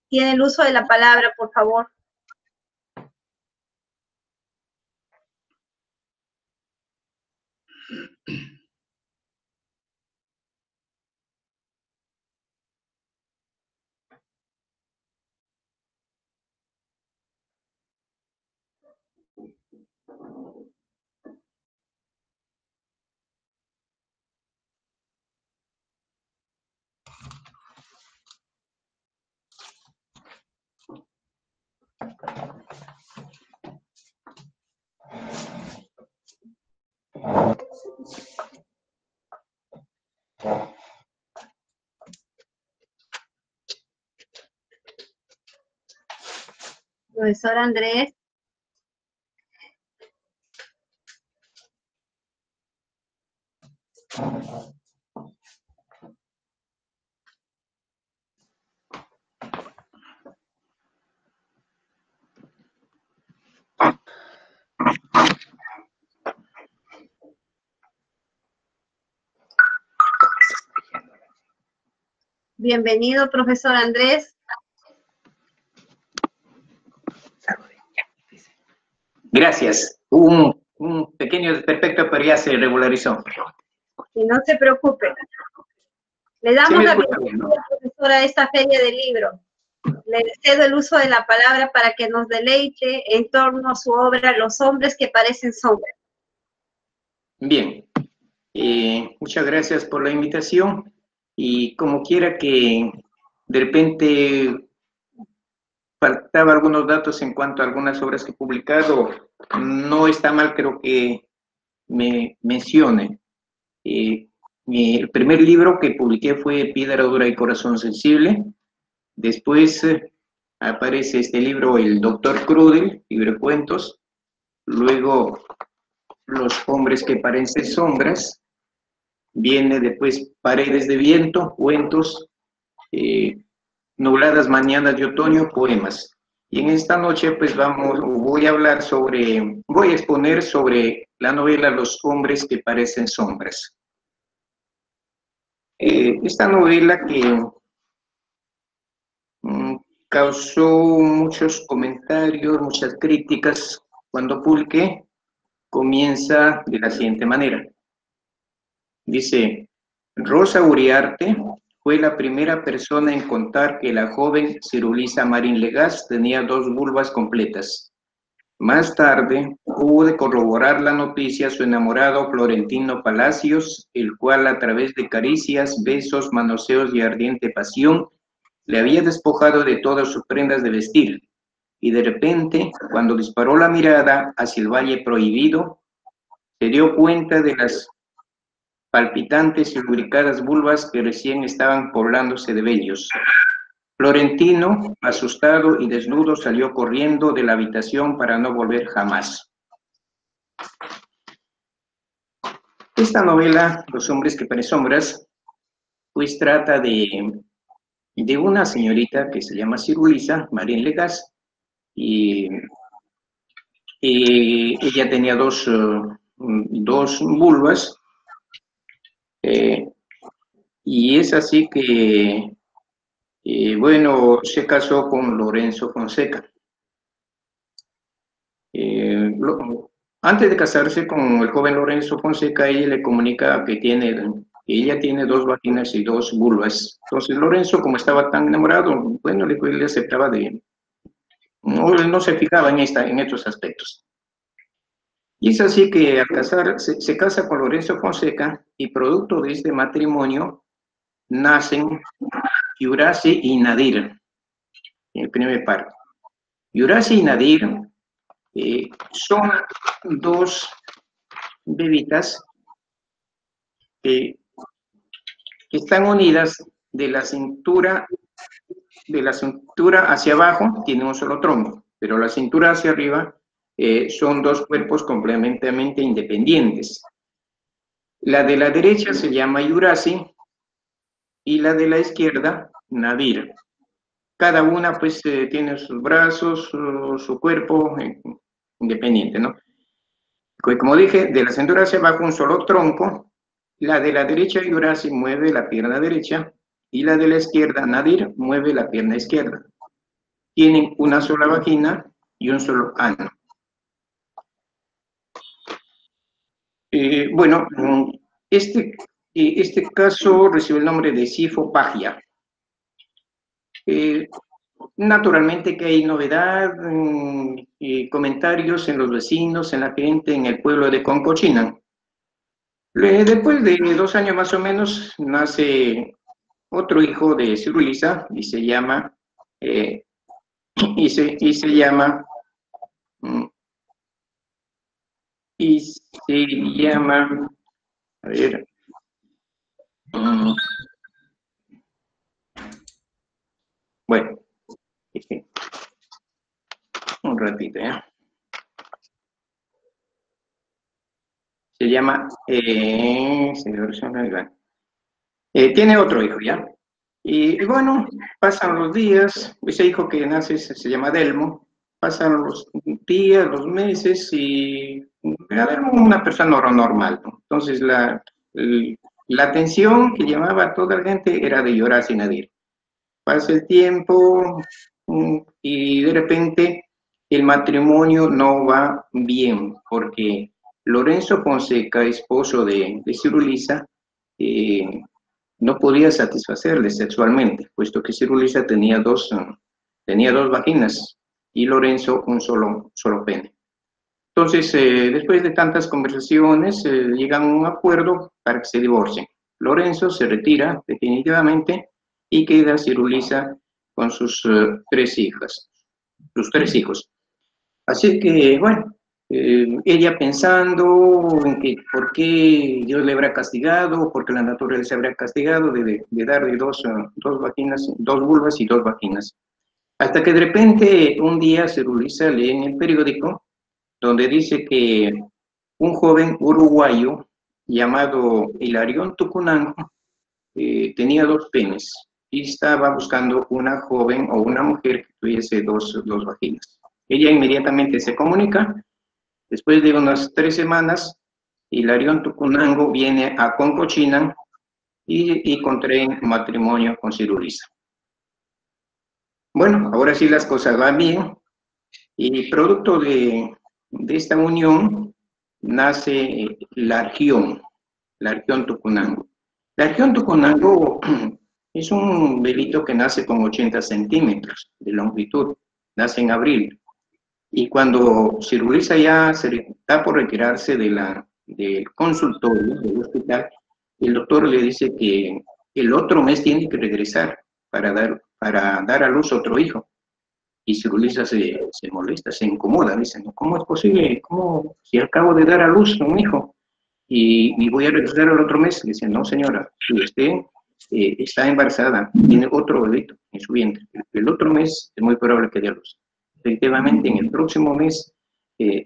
tiene el uso de la palabra, por favor. Profesor Andrés. Bienvenido, profesor Andrés. Gracias. Un pequeño desperfecto, pero ya se regularizó. Y no se preocupe. Le damos la bienvenida, profesor, a esta feria del libro. Le cedo el uso de la palabra para que nos deleite en torno a su obra Los hombres que parecen sombras. Bien. Muchas gracias por la invitación. Y como quiera que de repente faltaba algunos datos en cuanto a algunas obras que he publicado, no está mal, creo que me mencione. El primer libro que publiqué fue Piedra Dura y Corazón Sensible. Después aparece este libro, El Doctor Crudel, libro de cuentos. Luego, Los hombres que parecen sombras. Viene después Paredes de Viento, cuentos. Nubladas mañanas de otoño, poemas. Y en esta noche pues voy a exponer sobre la novela Los hombres que parecen sombras. Esta novela que causó muchos comentarios, muchas críticas cuando publiqué, comienza de la siguiente manera. Dice: Rosa Uriarte fue la primera persona en contar que la joven Cirulisa Marín Legaz tenía 2 vulvas completas. Más tarde, hubo de corroborar la noticia su enamorado Florentino Palacios, el cual a través de caricias, besos, manoseos y ardiente pasión, le había despojado de todas sus prendas de vestir. Y de repente, cuando disparó la mirada hacia el valle prohibido, se dio cuenta de las palpitantes y lubricadas vulvas que recién estaban poblándose de vellos. Florentino, asustado y desnudo, salió corriendo de la habitación para no volver jamás. Esta novela, Los hombres que parecen sombras, pues trata de una señorita que se llama Cirulisa Marín Legaz, y ella tenía dos vulvas, y es así que bueno, se casó con Lorenzo Fonseca. Antes de casarse con el joven Lorenzo Fonseca, ella le comunica que ella tiene 2 vaginas y 2 vulvas. Entonces Lorenzo, como estaba tan enamorado, bueno, le aceptaba no se fijaba en estos aspectos. Y es así que al casar, se casa con Lorenzo Fonseca, y producto de este matrimonio nacen Yurace y Nadir, en el primer parto. Yurace y Nadir son 2 bebitas que están unidas de la cintura hacia abajo, tienen un solo tronco. pero la cintura hacia arriba son dos cuerpos completamente independientes. La de la derecha se llama Yurasi y la de la izquierda, Nadir. Cada una pues tiene sus brazos, su cuerpo independiente, ¿no? Como dije, de la cintura hacia abajo un solo tronco. La de la derecha, Yurasi, mueve la pierna derecha y la de la izquierda, Nadir, mueve la pierna izquierda. Tienen una sola vagina y un solo ano. Bueno, este caso recibe el nombre de Cifopagia. Naturalmente que hay novedad, comentarios en los vecinos, en la gente, en el pueblo de Concochinan. Después de 2 años más o menos, nace otro hijo de Cirulisa y se llama, a ver, bueno, un ratito, ¿ya? Se llama, tiene otro hijo, ¿ya? Y bueno, pasan los días, ese hijo que nace se llama Delmo, pasan los días, los meses y Delmo es una persona normal, ¿no? Entonces la atención que llamaba a toda la gente era de Yurasi y Nadir. Pasa el tiempo y de repente el matrimonio no va bien porque Lorenzo Fonseca, esposo de Cirulisa, no podía satisfacerle sexualmente, puesto que Cirulisa tenía dos vaginas y Lorenzo un solo pene. Entonces, después de tantas conversaciones, llegan a un acuerdo para que se divorcien. Lorenzo se retira definitivamente y queda Cirulisa con sus 3 hijas, sus 3 hijos. Así que, bueno, ella pensando en que por qué Dios le habrá castigado, porque la naturaleza habrá castigado de darle dos vaginas, 2 vulvas y 2 vaginas. Hasta que de repente un día Cirulisa lee en el periódico donde dice que un joven uruguayo llamado Hilarión Tucunango tenía 2 penes y estaba buscando una joven o una mujer que tuviese dos vaginas. Ella inmediatamente se comunica. Después de unas 3 semanas, Hilarión Tucunango viene a Concochinan y contraen matrimonio con Cirulisa. Bueno, ahora sí las cosas van bien y producto de esta unión nace la Argión Tucunango. La Argión Tucunango es un bebito que nace con 80 centímetros de longitud, nace en abril. Y cuando Cirulisa ya está por retirarse del consultorio, del hospital, el doctor le dice que el otro mes tiene que regresar para dar a luz otro hijo. Y Cirulisa se molesta, se incomoda, dice, ¿cómo es posible? ¿Cómo si acabo de dar a luz a un hijo? Y voy a regresar al otro mes. Le dice, no señora, si usted está embarazada, tiene otro bebito en su vientre. El otro mes es muy probable que dé a luz. Efectivamente, en el próximo mes,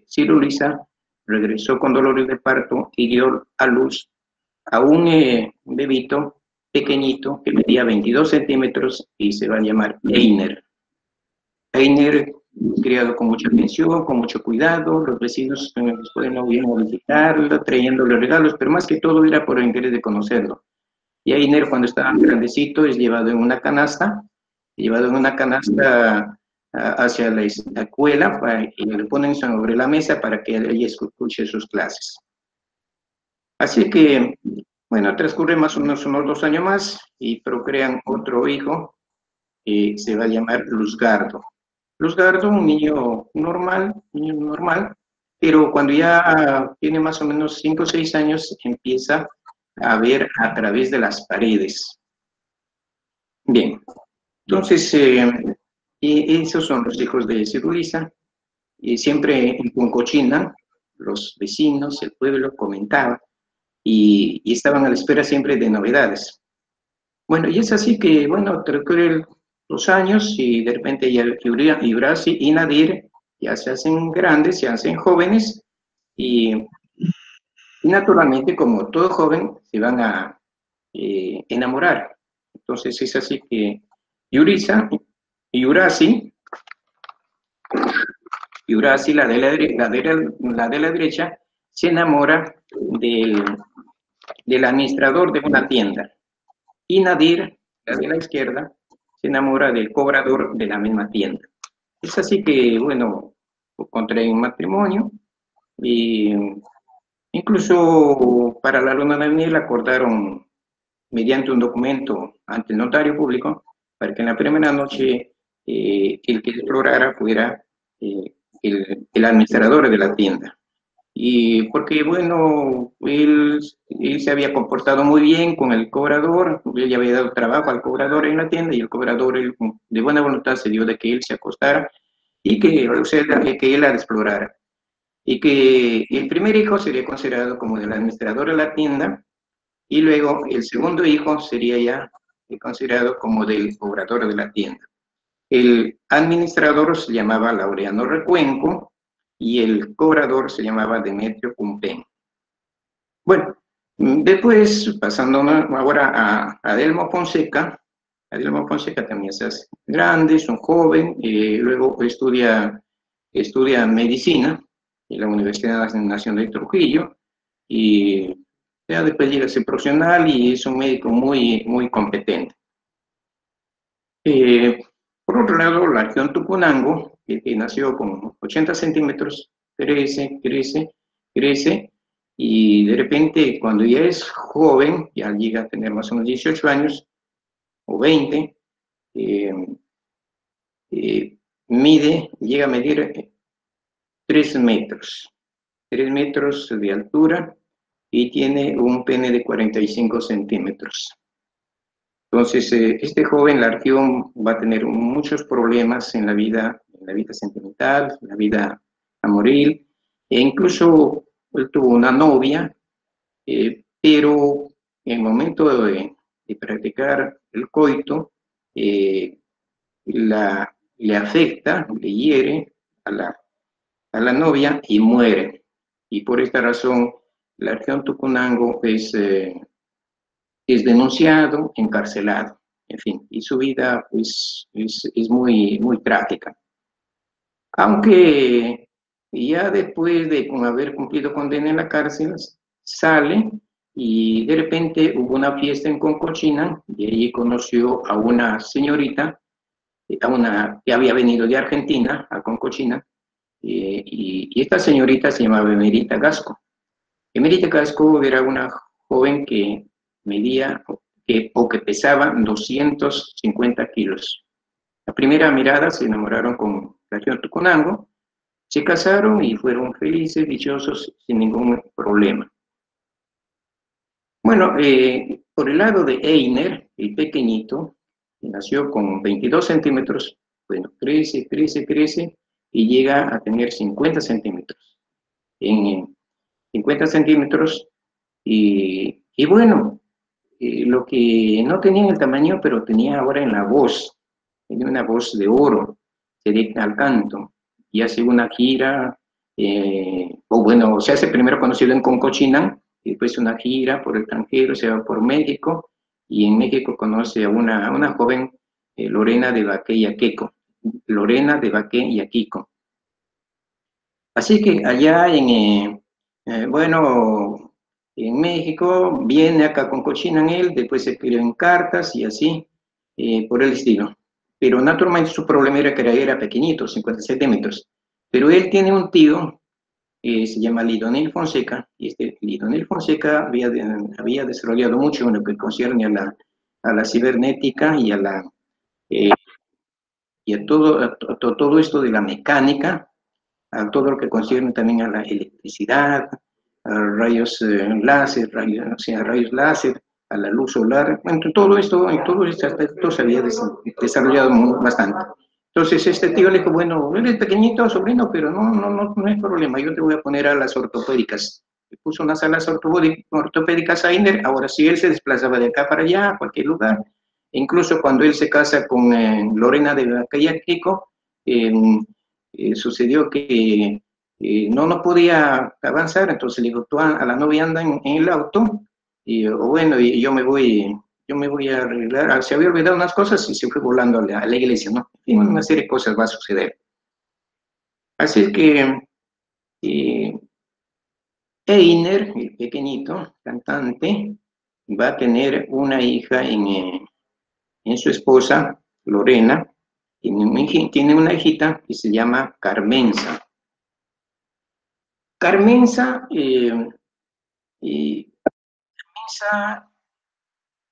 Cirulisa regresó con dolores de parto y dio a luz a un bebito pequeñito que medía 22 centímetros y se va a llamar Einer. Einer, criado con mucha atención, con mucho cuidado, los vecinos después no vinieron a visitarlo, trayéndole regalos, pero más que todo era por el interés de conocerlo. Y Einer, cuando estaba grandecito, es llevado en una canasta hacia la escuela y le ponen sobre la mesa para que ella escuche sus clases. Así que, bueno, transcurre más o menos unos 2 años más y procrean otro hijo que se va a llamar Luzgardo. Luzgardo, un niño normal, pero cuando ya tiene más o menos 5 o 6 años empieza a ver a través de las paredes. Bien, entonces esos son los hijos de Cirulisa, y siempre en Concochinan, los vecinos, el pueblo comentaban y estaban a la espera siempre de novedades. Bueno, y es así que, bueno, transcurre los años y de repente ya Yurasi y Nadir ya se hacen grandes, se hacen jóvenes y naturalmente, como todo joven, se van a enamorar. Entonces es así que Yurasi, la de la derecha, se enamora del administrador de una tienda. Y Nadir, la de la izquierda, se enamora del cobrador de la misma tienda. Es así que, bueno, contraen un matrimonio y incluso para la luna de miel acordaron mediante un documento ante el notario público para que en la primera noche el que explorara fuera el administrador de la tienda. Y porque, bueno, él se había comportado muy bien con el cobrador, él ya había dado trabajo al cobrador en la tienda y el cobrador de buena voluntad se dio de que él se acostara y que, o sea, que él la explorara. Y que el primer hijo sería considerado como del administrador de la tienda y luego el segundo hijo sería ya considerado como del cobrador de la tienda. El administrador se llamaba Laureano Recuenco y el cobrador se llamaba Demetrio Cumpen. Bueno, después, pasando ahora a Adelmo Fonseca también es grande, es un joven, luego estudia medicina en la Universidad Nacional de Trujillo y ya después llega a ser profesional y es un médico muy, muy competente. Por otro lado, la región Tupunango, que nació con 80 centímetros, crece y de repente cuando ya es joven, ya llega a tener más o menos 18 años o 20, llega a medir 3 metros de altura y tiene un pene de 45 centímetros. Entonces, este joven, Largión, va a tener muchos problemas en la vida sentimental, en la vida amoril, e incluso él tuvo una novia, pero en el momento de practicar el coito, le afecta, le hiere a la novia y muere. Y por esta razón, Largión Tupunango es denunciado, encarcelado, en fin, y su vida pues, es muy, muy trágica. Aunque ya después de haber cumplido condena en la cárcel, sale y de repente hubo una fiesta en Concochina y allí conoció a una señorita, que había venido de Argentina a Concochina, y esta señorita se llamaba Emerita Gasco. Emerita Gasco era una joven que medía o que pesaba 250 kilos. A primera mirada se enamoraron con Largión Tupunango, se casaron y fueron felices, dichosos, sin ningún problema. Bueno, por el lado de Einer, el pequeñito, que nació con 22 centímetros, bueno, crece y llega a tener 50 centímetros. En 50 centímetros y bueno, lo que no tenía en el tamaño, pero tenía ahora en la voz, tenía una voz de oro, se dedica al canto y hace una gira, o bueno, se hace primero conocido en Concochina, y después una gira por el extranjero, se va por México, y en México conoce a una joven, Lorena de Baqué y Aqueco. Así que allá bueno, en México, viene acá con Concochina en él, después se escribe en cartas y así, por el estilo. Pero naturalmente su problema era que era pequeñito, 50 centímetros. Pero él tiene un tío, se llama Lidonel Fonseca, y este Lidonel Fonseca había desarrollado mucho en lo que concierne a la cibernética y a todo esto de la mecánica, a todo lo que concierne también a la electricidad, a rayos láser, a la luz solar. En todo este aspecto se había desarrollado bastante. Entonces este tío le dijo, bueno, eres pequeñito, sobrino, pero no hay problema, yo te voy a poner alas ortopédicas. Le puso unas alas ortopédicas a Einer. Ahora sí, él se desplazaba de acá para allá, a cualquier lugar, incluso cuando él se casa con Lorena de Vacayaquico, sucedió que no podía avanzar, entonces le dijo, tú a la novia anda en el auto, y bueno, y yo me voy a arreglar. Se había olvidado unas cosas y se fue volando a la iglesia, ¿no? En fin, una serie de cosas va a suceder. Así que Einer, el pequeñito cantante, va a tener una hija en su esposa, Lorena, tiene una hijita que se llama Carmenza. Carmenza,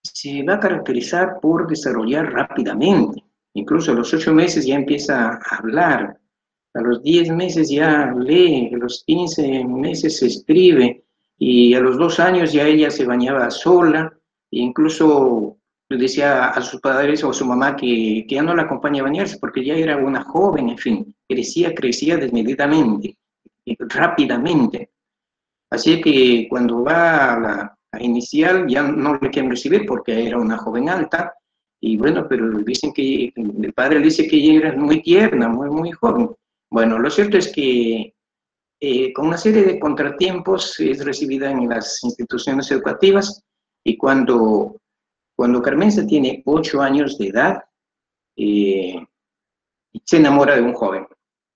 se va a caracterizar por desarrollar rápidamente. Incluso a los 8 meses ya empieza a hablar, a los 10 meses ya lee, a los 15 meses se escribe, y a los 2 años ya ella se bañaba sola, e incluso le decía a sus padres o a su mamá que ya no la acompañe a bañarse porque ya era una joven, en fin, crecía desmedidamente, rápidamente. Así que cuando va a inicial ya no le quieren recibir porque era una joven alta, y bueno, pero dicen que el padre le dice que ella era muy tierna, muy joven. Bueno, lo cierto es que con una serie de contratiempos es recibida en las instituciones educativas, y cuando Carmenza tiene 8 años de edad, se enamora de un joven.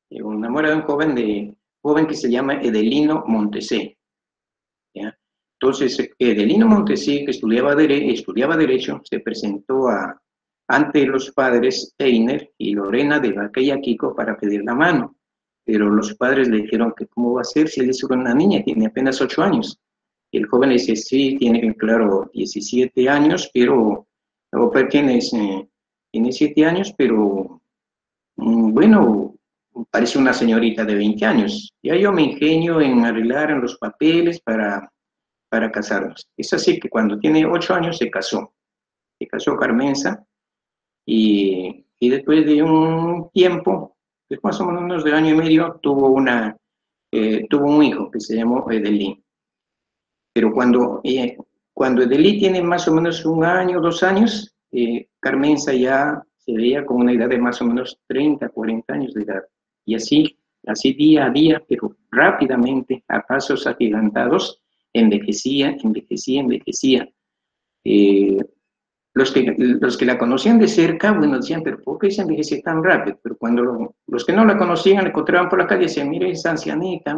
Se enamora de un joven que se llama Edelino Montesé. ¿Ya? Entonces, Edelino Montesí, que estudiaba Derecho, se presentó ante los padres Einer y Lorena de Vacayaquico para pedir la mano. Pero los padres le dijeron que cómo va a ser si él es una niña, tiene apenas 8 años. Y el joven le dice, sí, tiene, claro, 17 años, pero, tiene 7 años, pero, bueno, parece una señorita de 20 años. Ya yo me ingenio en arreglar en los papeles para casarnos. Es así que cuando tiene 8 años se casó Carmenza, y después de un tiempo, más o menos de 1 año y medio, tuvo un hijo que se llamó Edelí. Pero cuando Edelí tiene más o menos 1 año, 2 años, Carmenza ya se veía con una edad de más o menos 30, 40 años de edad. Y así día a día, pero rápidamente, a pasos agigantados, envejecía. Los que la conocían de cerca, bueno, decían, pero ¿por qué se envejece tan rápido? Pero cuando los que no la conocían, la encontraban por la calle, decían, mire esa ancianita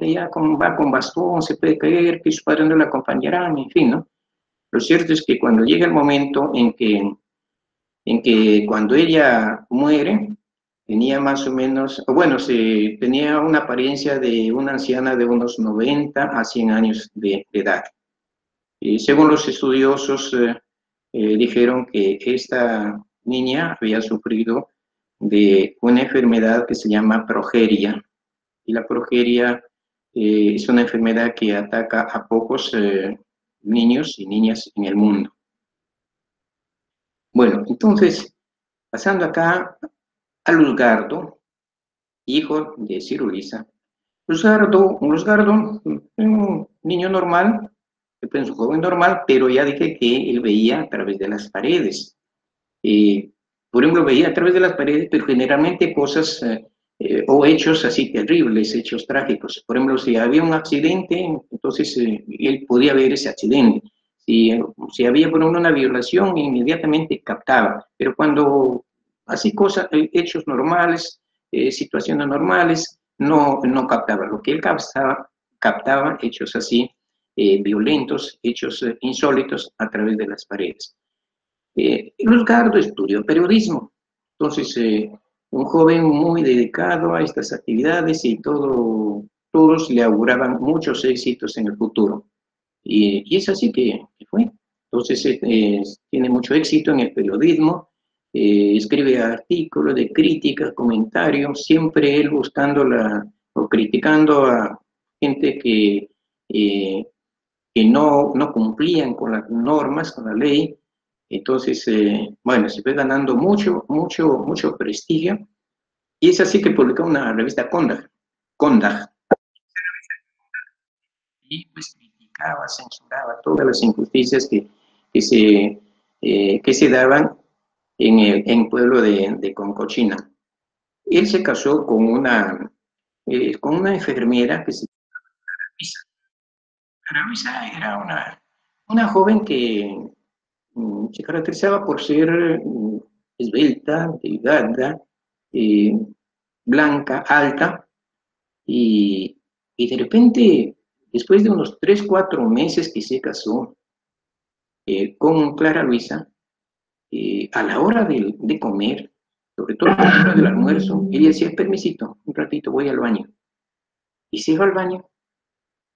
ya va con bastón, se puede caer, que sus padres no la acompañarán, en fin, ¿no? Lo cierto es que cuando llega el momento en que cuando ella muere, tenía más o menos, bueno, tenía una apariencia de una anciana de unos 90 a 100 años de edad. Según los estudiosos, dijeron que esta niña había sufrido de una enfermedad que se llama progeria, y la progeria es una enfermedad que ataca a pocos niños y niñas en el mundo. Bueno, entonces, pasando acá a Luzgardo, hijo de Cirulisa. Luzgardo, un niño normal, un joven normal, pero ya dije que él veía a través de las paredes. Por ejemplo, veía a través de las paredes, pero generalmente cosas o hechos así terribles, hechos trágicos. Por ejemplo, si había un accidente, entonces él podía ver ese accidente. Si había, por ejemplo, una violación, inmediatamente captaba. Pero cuando así cosas, hechos normales, situaciones normales, no captaba. Lo que él captaba hechos así, violentos, hechos insólitos a través de las paredes. Luzgardo estudió periodismo, entonces un joven muy dedicado a estas actividades, y todos le auguraban muchos éxitos en el futuro. Y es así que fue. Entonces tiene mucho éxito en el periodismo, escribe artículos de crítica, comentarios, siempre él buscando o criticando a gente que no cumplían con las normas, con la ley. Entonces, bueno, se fue ganando mucho prestigio, y es así que publicó una revista Condag, y pues criticaba, censuraba todas las injusticias que se que se daban en el pueblo de Concochina. Él se casó con una enfermera que se llama Luisa. Luisa era una joven que se caracterizaba por ser esbelta, delgada, blanca, alta, y de repente, después de unos 3, 4 meses que se casó con Clara Luisa, a la hora de comer, sobre todo a la hora del almuerzo, ella decía, permisito, un ratito voy al baño. Y se va al baño.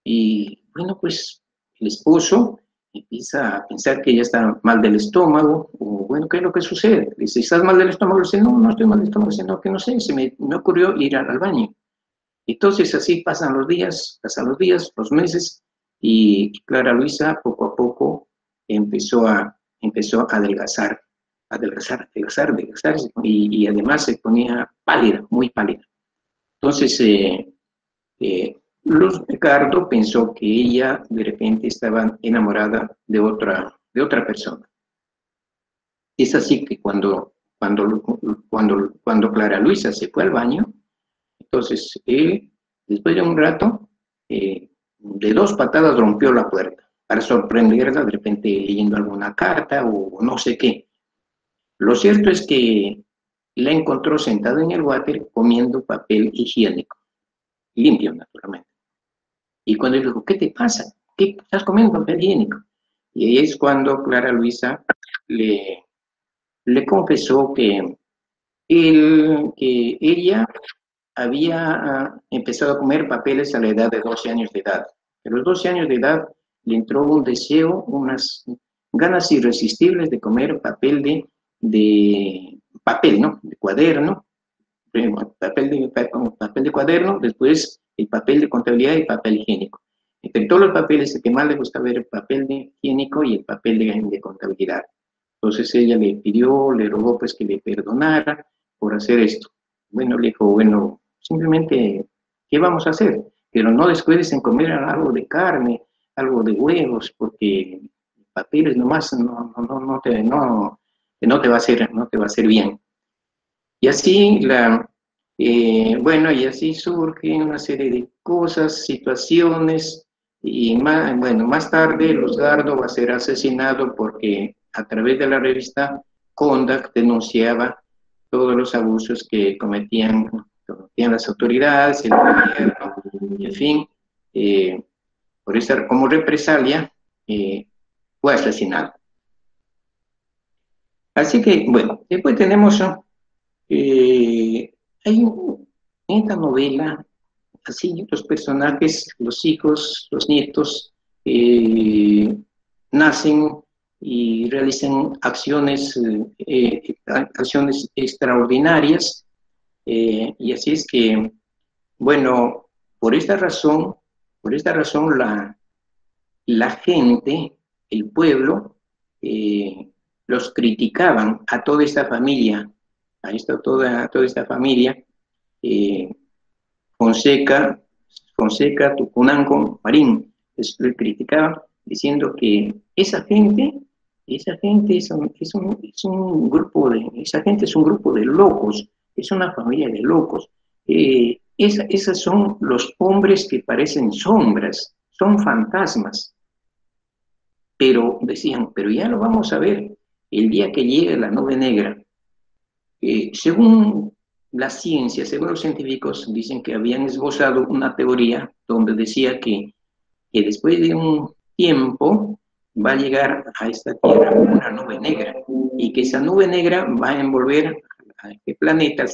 Y bueno, pues el esposo empieza a pensar que ella está mal del estómago, o bueno, ¿qué es lo que sucede? Le dice, ¿estás mal del estómago? Le dice, no, no estoy mal del estómago, sino que no sé, se me ocurrió ir al baño. Entonces así pasan los días, los meses, y Clara Luisa poco a poco empezó a adelgazar, y además se ponía pálida, muy pálida. Entonces, Luz Ricardo pensó que ella de repente estaba enamorada de otra persona. Es así que cuando Clara Luisa se fue al baño, entonces él, después de un rato, de 2 patadas rompió la puerta para sorprenderla, de repente leyendo alguna carta o no sé qué. Lo cierto es que la encontró sentada en el water comiendo papel higiénico, limpio naturalmente. Y cuando él dijo, ¿qué te pasa? ¿Qué estás comiendo papel higiénico? Y ahí es cuando Clara Luisa le confesó que ella había empezado a comer papeles a la edad de 12 años de edad. A los 12 años de edad le entró un deseo, unas ganas irresistibles de comer papel papel, ¿no? De cuaderno, papel de cuaderno, después el papel de contabilidad y papel higiénico. Entre todos los papeles, el que más le gustaba era el papel de higiénico y el papel de contabilidad. Entonces ella le rogó pues que le perdonara por hacer esto. Bueno, le dijo, bueno, simplemente, ¿qué vamos a hacer? Pero no descuides en comer algo de carne, algo de huevos, porque papeles nomás no te va a hacer bien. Y así y así surgen una serie de cosas, situaciones, y más tarde Luzgardo va a ser asesinado porque a través de la revista Condac denunciaba todos los abusos que cometían las autoridades, el gobierno, en fin, como represalia, fue asesinado. Así que, bueno, después tenemos, hay en esta novela, así los personajes, los hijos, los nietos, nacen y realizan acciones extraordinarias, y así es que, bueno, por esta razón la gente, el pueblo, los criticaban a toda esta familia, toda esta familia, Fonseca, Tupunanco, Marín, les criticaban diciendo que esa gente es un grupo de locos, es una familia de locos. Esos son los hombres que parecen sombras, son fantasmas. Pero decían, pero ya lo vamos a ver el día que llegue la nube negra. Según la ciencia, según los científicos, dicen que habían esbozado una teoría donde decía que después de un tiempo va a llegar a esta Tierra una nube negra, y que esa nube negra va a envolver a este planeta,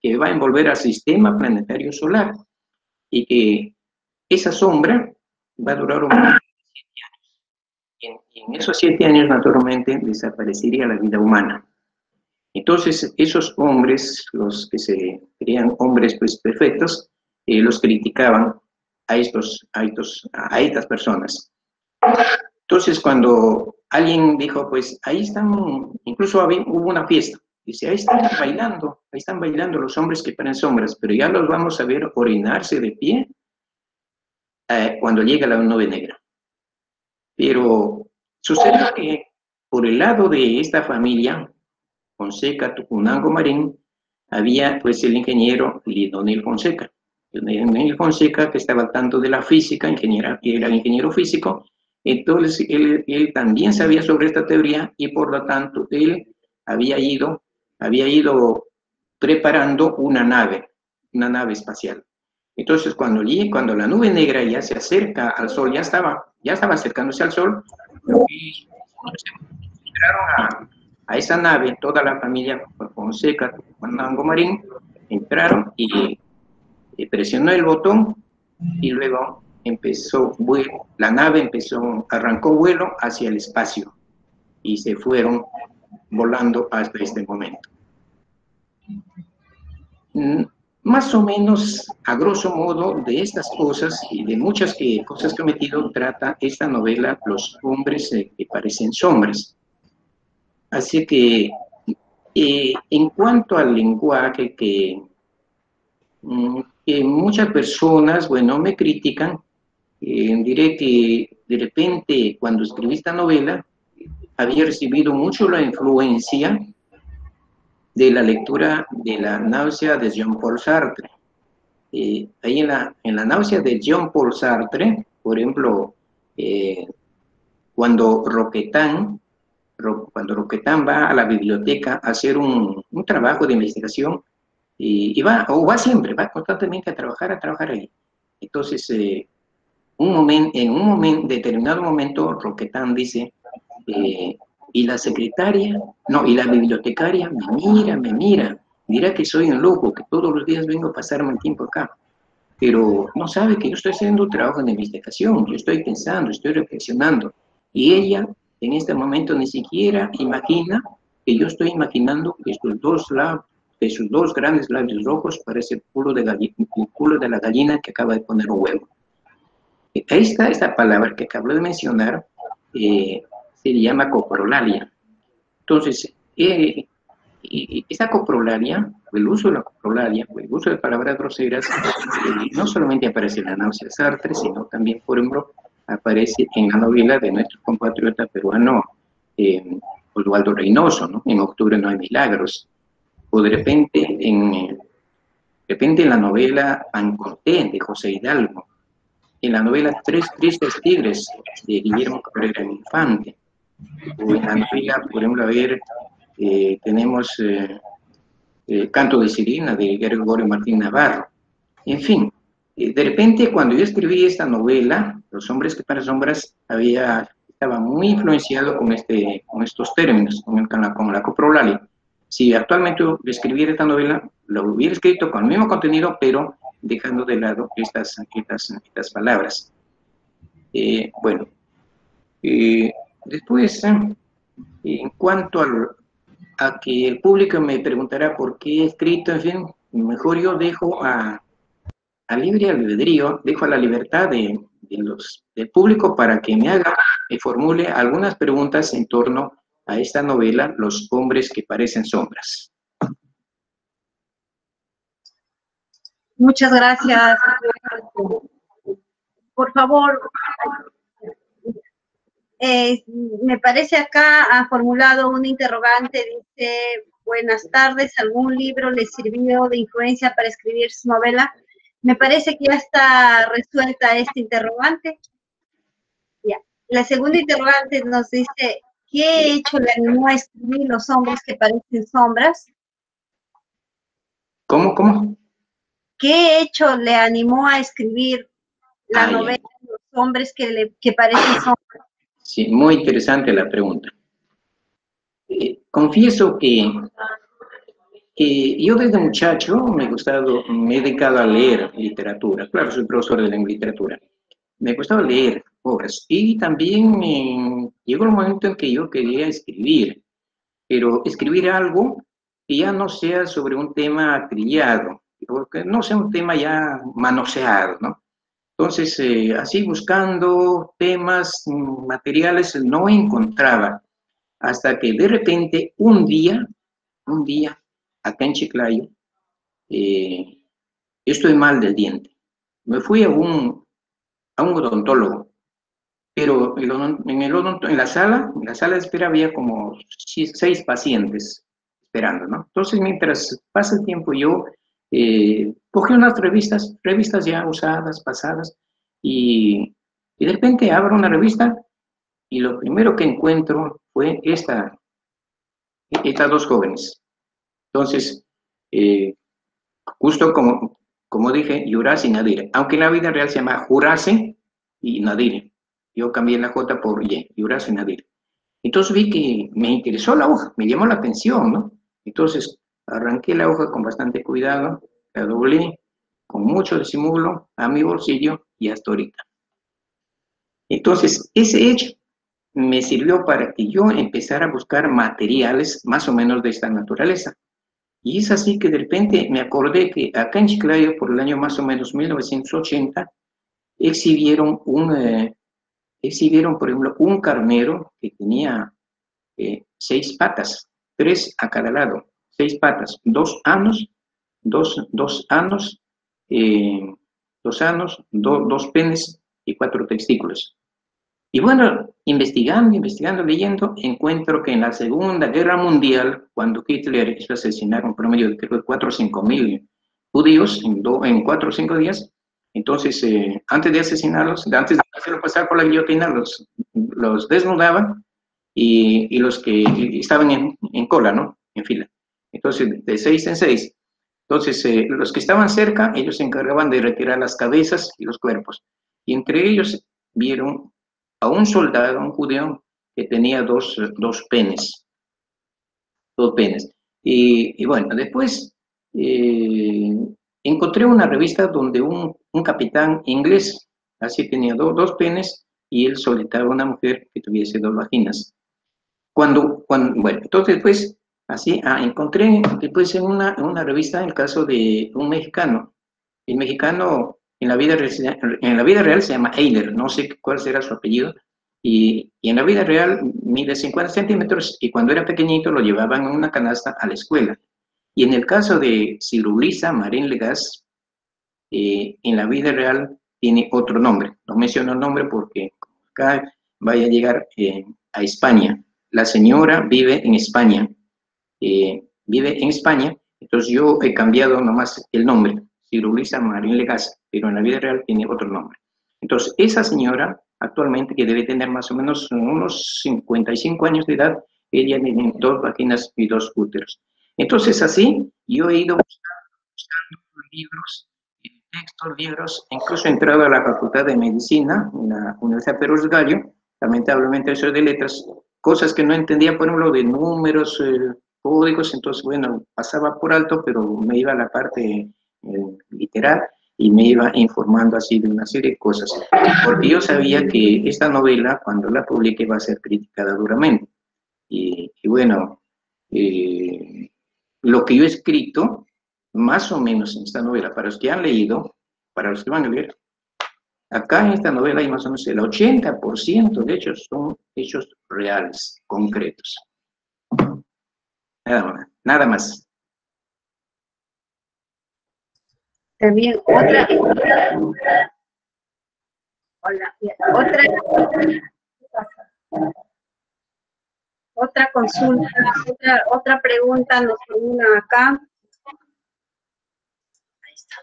que va a envolver al sistema planetario solar, y que esa sombra va a durar unos 7 años. Y en esos 7 años, naturalmente, desaparecería la vida humana. Entonces, esos hombres, los que se creían hombres pues perfectos, los criticaban a estas personas. Entonces, cuando alguien dijo, pues ahí están, incluso hubo una fiesta, dice, ahí están bailando los hombres que parecen sombras, pero ya los vamos a ver orinarse de pie cuando llega la nube negra. Pero sucede que por el lado de esta familia, Fonseca, Tucunango, Marín, había pues el ingeniero Lidonel Fonseca. Lidonel Fonseca, que estaba al tanto de la física, era ingeniero físico, entonces él también sabía sobre esta teoría y por lo tanto él había ido preparando una nave espacial. Entonces cuando la nube negra ya se acerca al Sol, ya estaba acercándose al Sol, y entraron a esa nave, toda la familia Fonseca, Tucunango, Marín, entraron y presionó el botón y luego la nave arrancó vuelo hacia el espacio y se fueron volando hasta este momento. Más o menos, a grosso modo, de estas cosas y de muchas cosas que he metido, trata esta novela Los hombres que parecen sombras. Así que, en cuanto al lenguaje que muchas personas, bueno, me critican, diré que de repente cuando escribí esta novela había recibido mucho la influencia de la lectura de La náusea de Jean-Paul Sartre. Ahí en la náusea de Jean-Paul Sartre, por ejemplo, cuando Roquetán va a la biblioteca a hacer un trabajo de investigación, va constantemente a trabajar ahí. Entonces, en un determinado momento, Roquetán dice, y la bibliotecaria me mira, dirá que soy un loco, que todos los días vengo a pasarme el tiempo acá, pero no sabe que yo estoy haciendo un trabajo de investigación, yo estoy pensando, estoy reflexionando, y ella en este momento ni siquiera imagina que yo estoy imaginando que sus dos grandes labios rojos parece el culo de la gallina que acaba de poner un huevo. Esta palabra que acabo de mencionar se llama coprolalia. Entonces, esa coprolalia, el uso de la coprolalia, el uso de palabras groseras, no solamente aparece en la náusea de Sartre, sino también, por ejemplo, aparece en la novela de nuestro compatriota peruano Osvaldo Reynoso, ¿no? En Octubre no hay milagros. O de repente en la novela Pancorté de José Hidalgo, en la novela Tres tristes tigres de Guillermo Cabrera Infante, o en la novela, por ejemplo, tenemos Canto de Sirena de Gregorio Martín Navarro. En fin, de repente cuando yo escribí esta novela, Los hombres que parecen sombras, estaba muy influenciado con estos términos, con la coprolalia. Si actualmente escribiera esta novela, lo hubiera escrito con el mismo contenido, pero dejando de lado estas palabras. Bueno, después, en cuanto a que el público me preguntará por qué he escrito, en fin, mejor yo dejo a libre albedrío, dejo a la libertad del público para que me formule algunas preguntas en torno a esta novela, Los hombres que parecen sombras. Muchas gracias. Por favor, me parece acá ha formulado un interrogante, dice, buenas tardes, ¿algún libro le sirvió de influencia para escribir su novela? Me parece que ya está resuelta este interrogante. Ya. La segunda interrogante nos dice, ¿qué hecho le animó a escribir Los hombres que parecen sombras? ¿Cómo? ¿Qué hecho le animó a escribir la novela Los hombres que parecen sombras? Sí, muy interesante la pregunta. Confieso que yo desde muchacho me he dedicado a leer literatura. Claro, soy profesor de lengua y literatura. Me gustaba leer obras y también llegó el momento en que yo quería escribir, pero escribir algo que ya no sea sobre un tema trillado, que no sea un tema ya manoseado, ¿no? Entonces, así buscando temas, materiales, no encontraba, hasta que de repente un día, acá en Chiclayo, estoy mal del diente. Me fui a un odontólogo pero en la sala de espera había como 6 pacientes esperando, ¿no? Entonces, mientras pasa el tiempo, yo cogí unas revistas ya usadas, pasadas, y de repente abro una revista y lo primero que encuentro fue estas 2 jóvenes. Entonces, justo como dije, Yuras y Nadir, aunque en la vida real se llama Jurase y Nadir. Yo cambié la J por Y, Yuras y Nadir. Entonces vi que me interesó la hoja, me llamó la atención, ¿no? Entonces arranqué la hoja con bastante cuidado, la doblé con mucho disimulo a mi bolsillo y hasta ahorita. Entonces, ese hecho me sirvió para que yo empezara a buscar materiales más o menos de esta naturaleza. Y es así que de repente me acordé que acá en Chiclayo, por el año más o menos 1980, exhibieron, por ejemplo, un carnero que tenía 6 patas, 3 a cada lado, 6 patas, 2 anos, 2 penes y 4 testículos. Y bueno, investigando, leyendo, encuentro que en la Segunda Guerra Mundial, cuando Hitler hizo asesinar un promedio de creo 4 o 5 mil judíos en 4 o 5 días, entonces antes de asesinarlos, antes de hacerlos pasar por la guillotina, los desnudaban y los que estaban en cola, ¿no? En fila. Entonces, de 6 en 6. Entonces, los que estaban cerca, ellos se encargaban de retirar las cabezas y los cuerpos. Y entre ellos vieron a un soldado, un judío, que tenía dos penes. 2 penes. Y bueno, después encontré una revista donde un capitán inglés, así tenía 2 penes, y él solicitaba a una mujer que tuviese 2 vaginas. Bueno, entonces después, así, encontré después en una revista el caso de un mexicano. El mexicano en la vida real se llama Eiler, no sé cuál será su apellido, y en la vida real mide 50 centímetros y cuando era pequeñito lo llevaban en una canasta a la escuela. Y en el caso de Cirulisa Marín Legaz, en la vida real tiene otro nombre. No menciono el nombre porque acá vaya a llegar a España. La señora vive en España. Entonces yo he cambiado nomás el nombre, Cirulisa Marín Legaz, pero en la vida real tiene otro nombre. Entonces, esa señora, actualmente, que debe tener más o menos unos 55 años de edad, ella tiene 2 vaginas y 2 úteros. Entonces, así, yo he ido buscando libros, textos, libros, incluso he entrado a la Facultad de Medicina, en la Universidad Perú Gallo, lamentablemente soy de letras, cosas que no entendía, por ejemplo, de números, códigos, entonces, bueno, pasaba por alto, pero me iba a la parte literal y me iba informando así de una serie de cosas, porque yo sabía que esta novela, cuando la publique, va a ser criticada duramente. Y bueno, lo que yo he escrito, más o menos en esta novela, para los que han leído, para los que van a leer, acá en esta novela hay más o menos el 80% de hechos son hechos reales, concretos. Nada más. También otra consulta, otra pregunta nos formulan acá. Ahí está.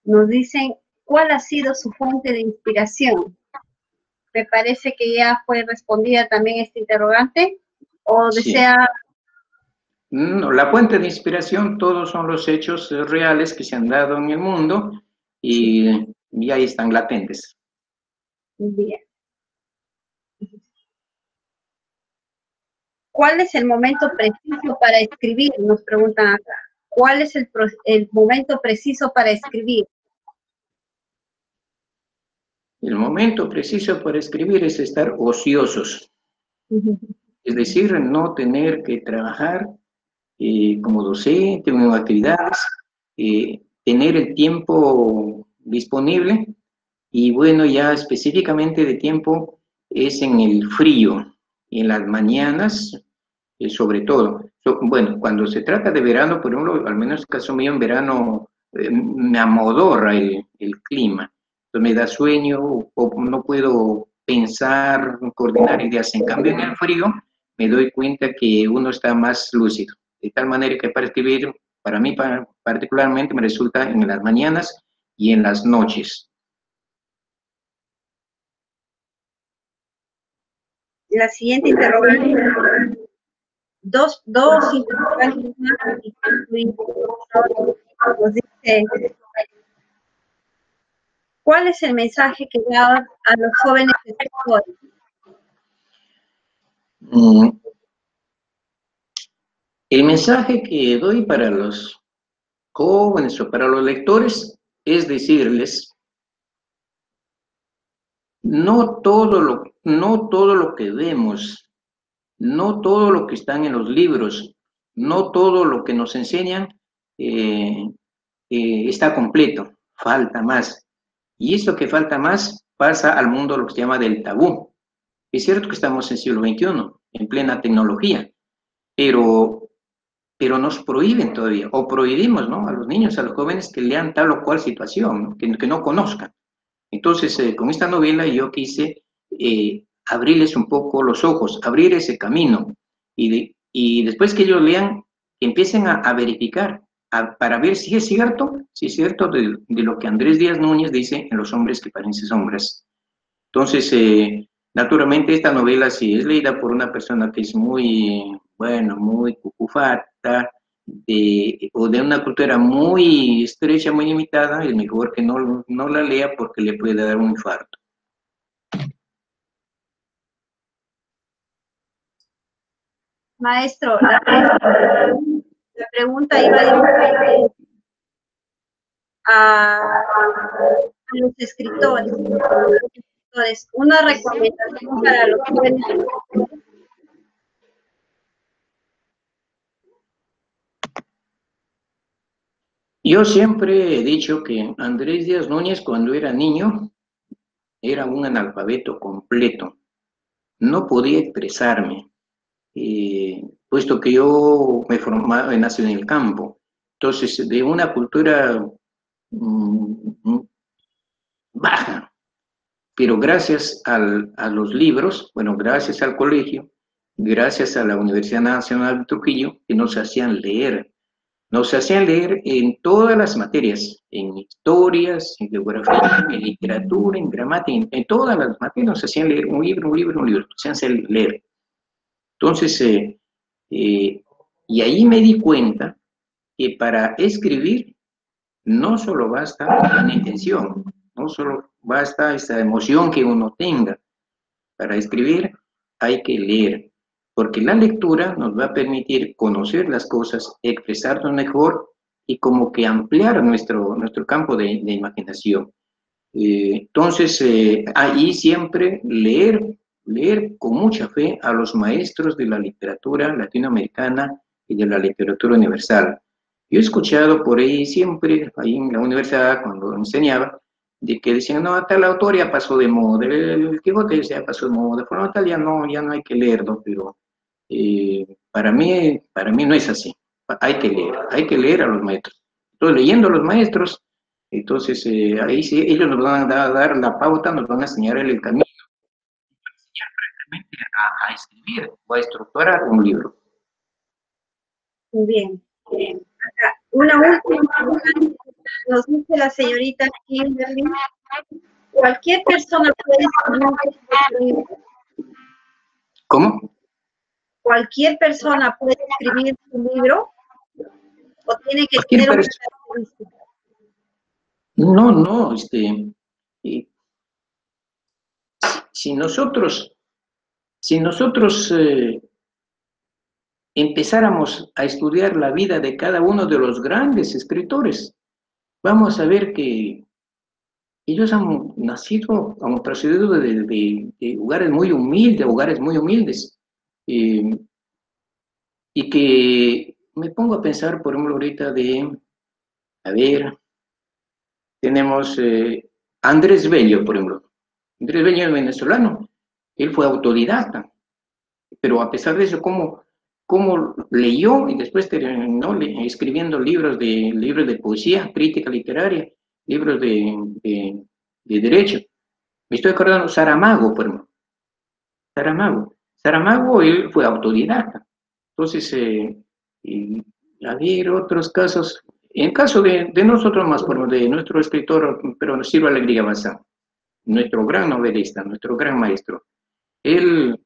Nos dicen, ¿cuál ha sido su fuente de inspiración? Me parece que ya fue respondida también esta interrogante, o desea... Sí. No, la fuente de inspiración, todos son los hechos reales que se han dado en el mundo y ahí están latentes. Bien. ¿Cuál es el momento preciso para escribir? Nos preguntan acá. ¿Cuál es el momento preciso para escribir? El momento preciso para escribir es estar ociosos. Es decir, no tener que trabajar como docente o en actividades, tener el tiempo disponible y bueno, ya específicamente de tiempo es en el frío, en las mañanas sobre todo. Bueno, cuando se trata de verano, por ejemplo, al menos en el caso mío en verano me amodorra el clima, entonces me da sueño o no puedo pensar, coordinar ideas. En cambio, en el frío me doy cuenta que uno está más lúcido. De tal manera que para escribir, para mí particularmente, me resulta en las mañanas y en las noches. La siguiente interrogante. Dos interrogantes más. Nos dice, ¿cuál es el mensaje que da a los jóvenes escritores? El mensaje que doy para los jóvenes o para los lectores es decirles, no todo lo que vemos, no todo lo que están en los libros, no todo lo que nos enseñan está completo, falta más. Y eso que falta más pasa al mundo lo que se llama del tabú. Es cierto que estamos en el siglo XXI, en plena tecnología, pero nos prohíben todavía, o prohibimos, ¿no?, a los niños, a los jóvenes que lean tal o cual situación, ¿no?, que no conozcan. Entonces, con esta novela yo quise abrirles un poco los ojos, abrir ese camino, y después que ellos lean, empiecen a verificar, para ver si es cierto de lo que Andrés Díaz Núñez dice en Los hombres que parecen sombras. Entonces, naturalmente esta novela, si es leída por una persona que es muy, bueno, muy cucufata, o de una cultura muy estrecha, muy limitada, es mejor que no la lea porque le puede dar un infarto. Maestro, la pregunta iba dirigida a los escritores. Una recomendación para los jóvenes. Yo siempre he dicho que Andrés Díaz Núñez, cuando era niño, era un analfabeto completo. No podía expresarme, puesto que yo me nací en el campo. Entonces, de una cultura baja, pero gracias a los libros, bueno, gracias al colegio, gracias a la Universidad Nacional de Trujillo, que nos hacían leer en todas las materias, en historias, en geografía, en literatura, en gramática, en todas las materias nos hacían leer un libro, nos hacían leer. Entonces, y ahí me di cuenta que para escribir no solo basta la intención, no solo basta esa emoción que uno tenga. Para escribir hay que leer, porque la lectura nos va a permitir conocer las cosas, expresarnos mejor y como que ampliar nuestro campo de imaginación. Entonces, ahí siempre leer con mucha fe a los maestros de la literatura latinoamericana y de la literatura universal. Yo he escuchado por ahí siempre, ahí en la universidad, cuando enseñaba, de que decían, no, tal autor ya pasó de moda, el Quijote ya pasó de moda, por lo tal ya no hay que leerlo, pero para mí no es así. Hay que leer a los maestros. Entonces, leyendo a los maestros, entonces ahí sí, ellos nos van a dar la pauta, nos van a enseñar el camino, nos van a enseñar prácticamente a escribir o a estructurar un libro. Muy bien. Acá, una última pregunta nos dice la señorita Kimberly. ¿Cualquier persona puede escribir? ¿Cómo? ¿Cualquier persona puede escribir su libro? ¿O tiene que tener una característica? No, si nosotros empezáramos a estudiar la vida de cada uno de los grandes escritores, vamos a ver que ellos han procedido de lugares muy humildes, y que me pongo a pensar, por ejemplo, ahorita tenemos Andrés Bello, por ejemplo. Andrés Bello es venezolano, él fue autodidacta, pero a pesar de eso, ¿cómo leyó y después terminó escribiendo libros de poesía, crítica literaria, libros de derecho? Me estoy acordando, Saramago, por ejemplo. Saramago, él fue autodidacta. Entonces, y a ver, otros casos. En caso de nosotros más, por ejemplo, de nuestro escritor, pero Ciro Alegría Bazán, nuestro gran novelista, nuestro gran maestro. Él,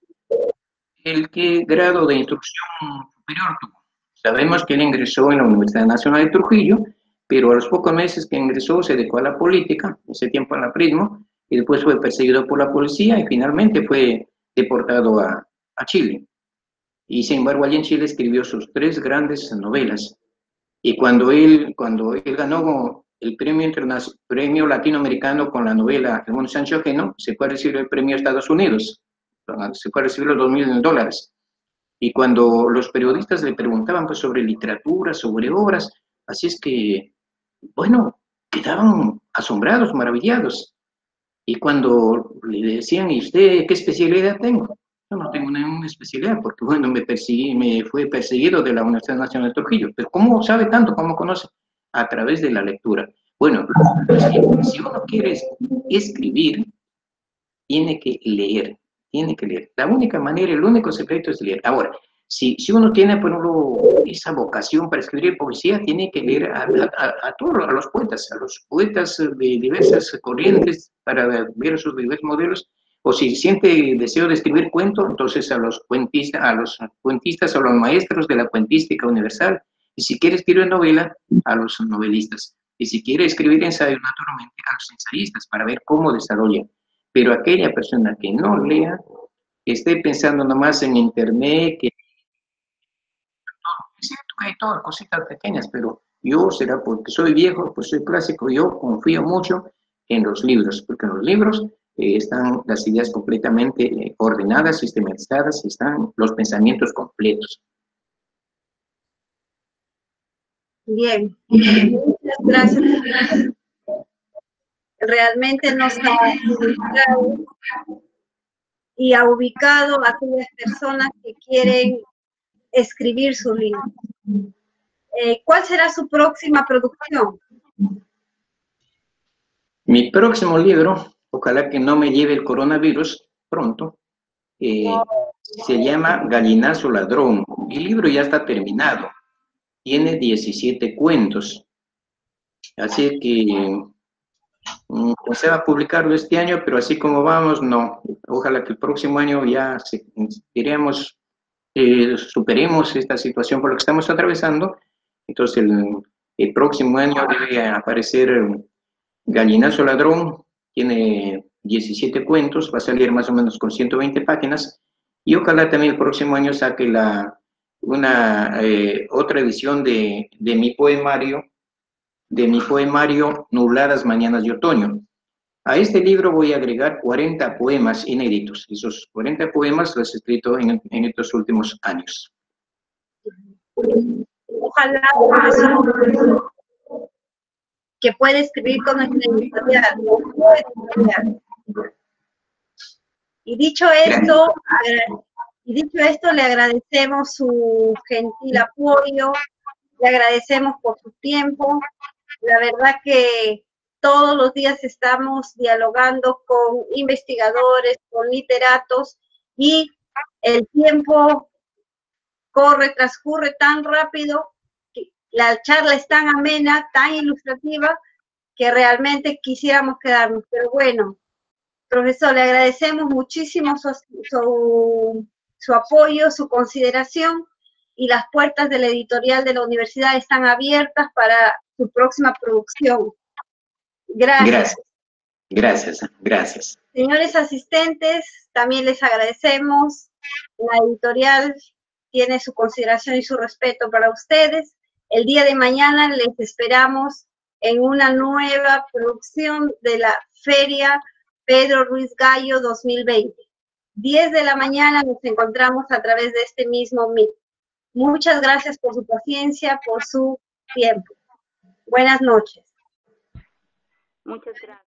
¿qué grado de instrucción superior tuvo? Sabemos que él ingresó en la Universidad Nacional de Trujillo, pero a los pocos meses que ingresó se dedicó a la política, ese tiempo al aprismo, y después fue perseguido por la policía y finalmente fue deportado a Chile. Y sin embargo, allí en Chile escribió sus 3 grandes novelas. Y cuando él ganó el premio latinoamericano con la novela El mundo Sancho Ajeno, se fue a recibir el premio a Estados Unidos, se fue a recibir los $2.000. Y cuando los periodistas le preguntaban pues, sobre literatura, sobre obras, así es que, bueno, quedaban asombrados, maravillados. Y cuando le decían, ¿y usted qué especialidad tengo? Yo no tengo ninguna especialidad, porque bueno, me fue perseguido de la Universidad Nacional de Trujillo. Pero ¿cómo sabe tanto? ¿Cómo conoce? A través de la lectura. Bueno, si uno quiere escribir, tiene que leer, tiene que leer. La única manera, el único secreto es leer. Ahora, si uno tiene, por ejemplo, esa vocación para escribir poesía, tiene que leer a todos, a los poetas de diversas corrientes para ver sus diversos modelos. O si siente deseo de escribir cuento, entonces a los cuentistas, a los maestros de la cuentística universal. Y si quiere escribir novela, a los novelistas. Y si quiere escribir ensayo, naturalmente, a los ensayistas, para ver cómo desarrolla. Pero aquella persona que no lea, que esté pensando nomás en internet, que es cierto que hay todas cositas pequeñas, pero yo será porque soy viejo, pues soy clásico, yo confío mucho en los libros, porque en los libros están las ideas completamente ordenadas, sistematizadas, están los pensamientos completos. Bien, muchas gracias. Realmente nos ha ubicado y ha ubicado a aquellas personas que quieren escribir su libro. ¿Cuál será su próxima producción? Mi próximo libro, ojalá que no me lleve el coronavirus pronto, se llama Gallinazo Ladrón. El libro ya está terminado, tiene 17 cuentos, así que se va a publicarlo este año, pero así como vamos, no. Ojalá que el próximo año ya superemos esta situación por la que estamos atravesando. Entonces el próximo año debe aparecer Gallinazo Ladrón, tiene 17 cuentos, va a salir más o menos con 120 páginas, y ojalá también el próximo año saque otra edición de mi poemario, Nubladas Mañanas de Otoño. A este libro voy a agregar 40 poemas inéditos. Esos 40 poemas los he escrito en estos últimos años. Ojalá que pueda escribir con nuestra editorial. Y dicho esto, le agradecemos su gentil apoyo, le agradecemos por su tiempo. La verdad que todos los días estamos dialogando con investigadores, con literatos, y el tiempo transcurre tan rápido, que la charla es tan amena, tan ilustrativa, que realmente quisiéramos quedarnos. Pero bueno, profesor, le agradecemos muchísimo su apoyo, su consideración, y las puertas de la editorial de la universidad están abiertas para su próxima producción. Gracias. Gracias. Señores asistentes, también les agradecemos. La editorial tiene su consideración y su respeto para ustedes. El día de mañana les esperamos en una nueva producción de la Feria Pedro Ruiz Gallo 2020. 10 de la mañana nos encontramos a través de este mismo Meet. Muchas gracias por su paciencia, por su tiempo. Buenas noches. Muchas gracias.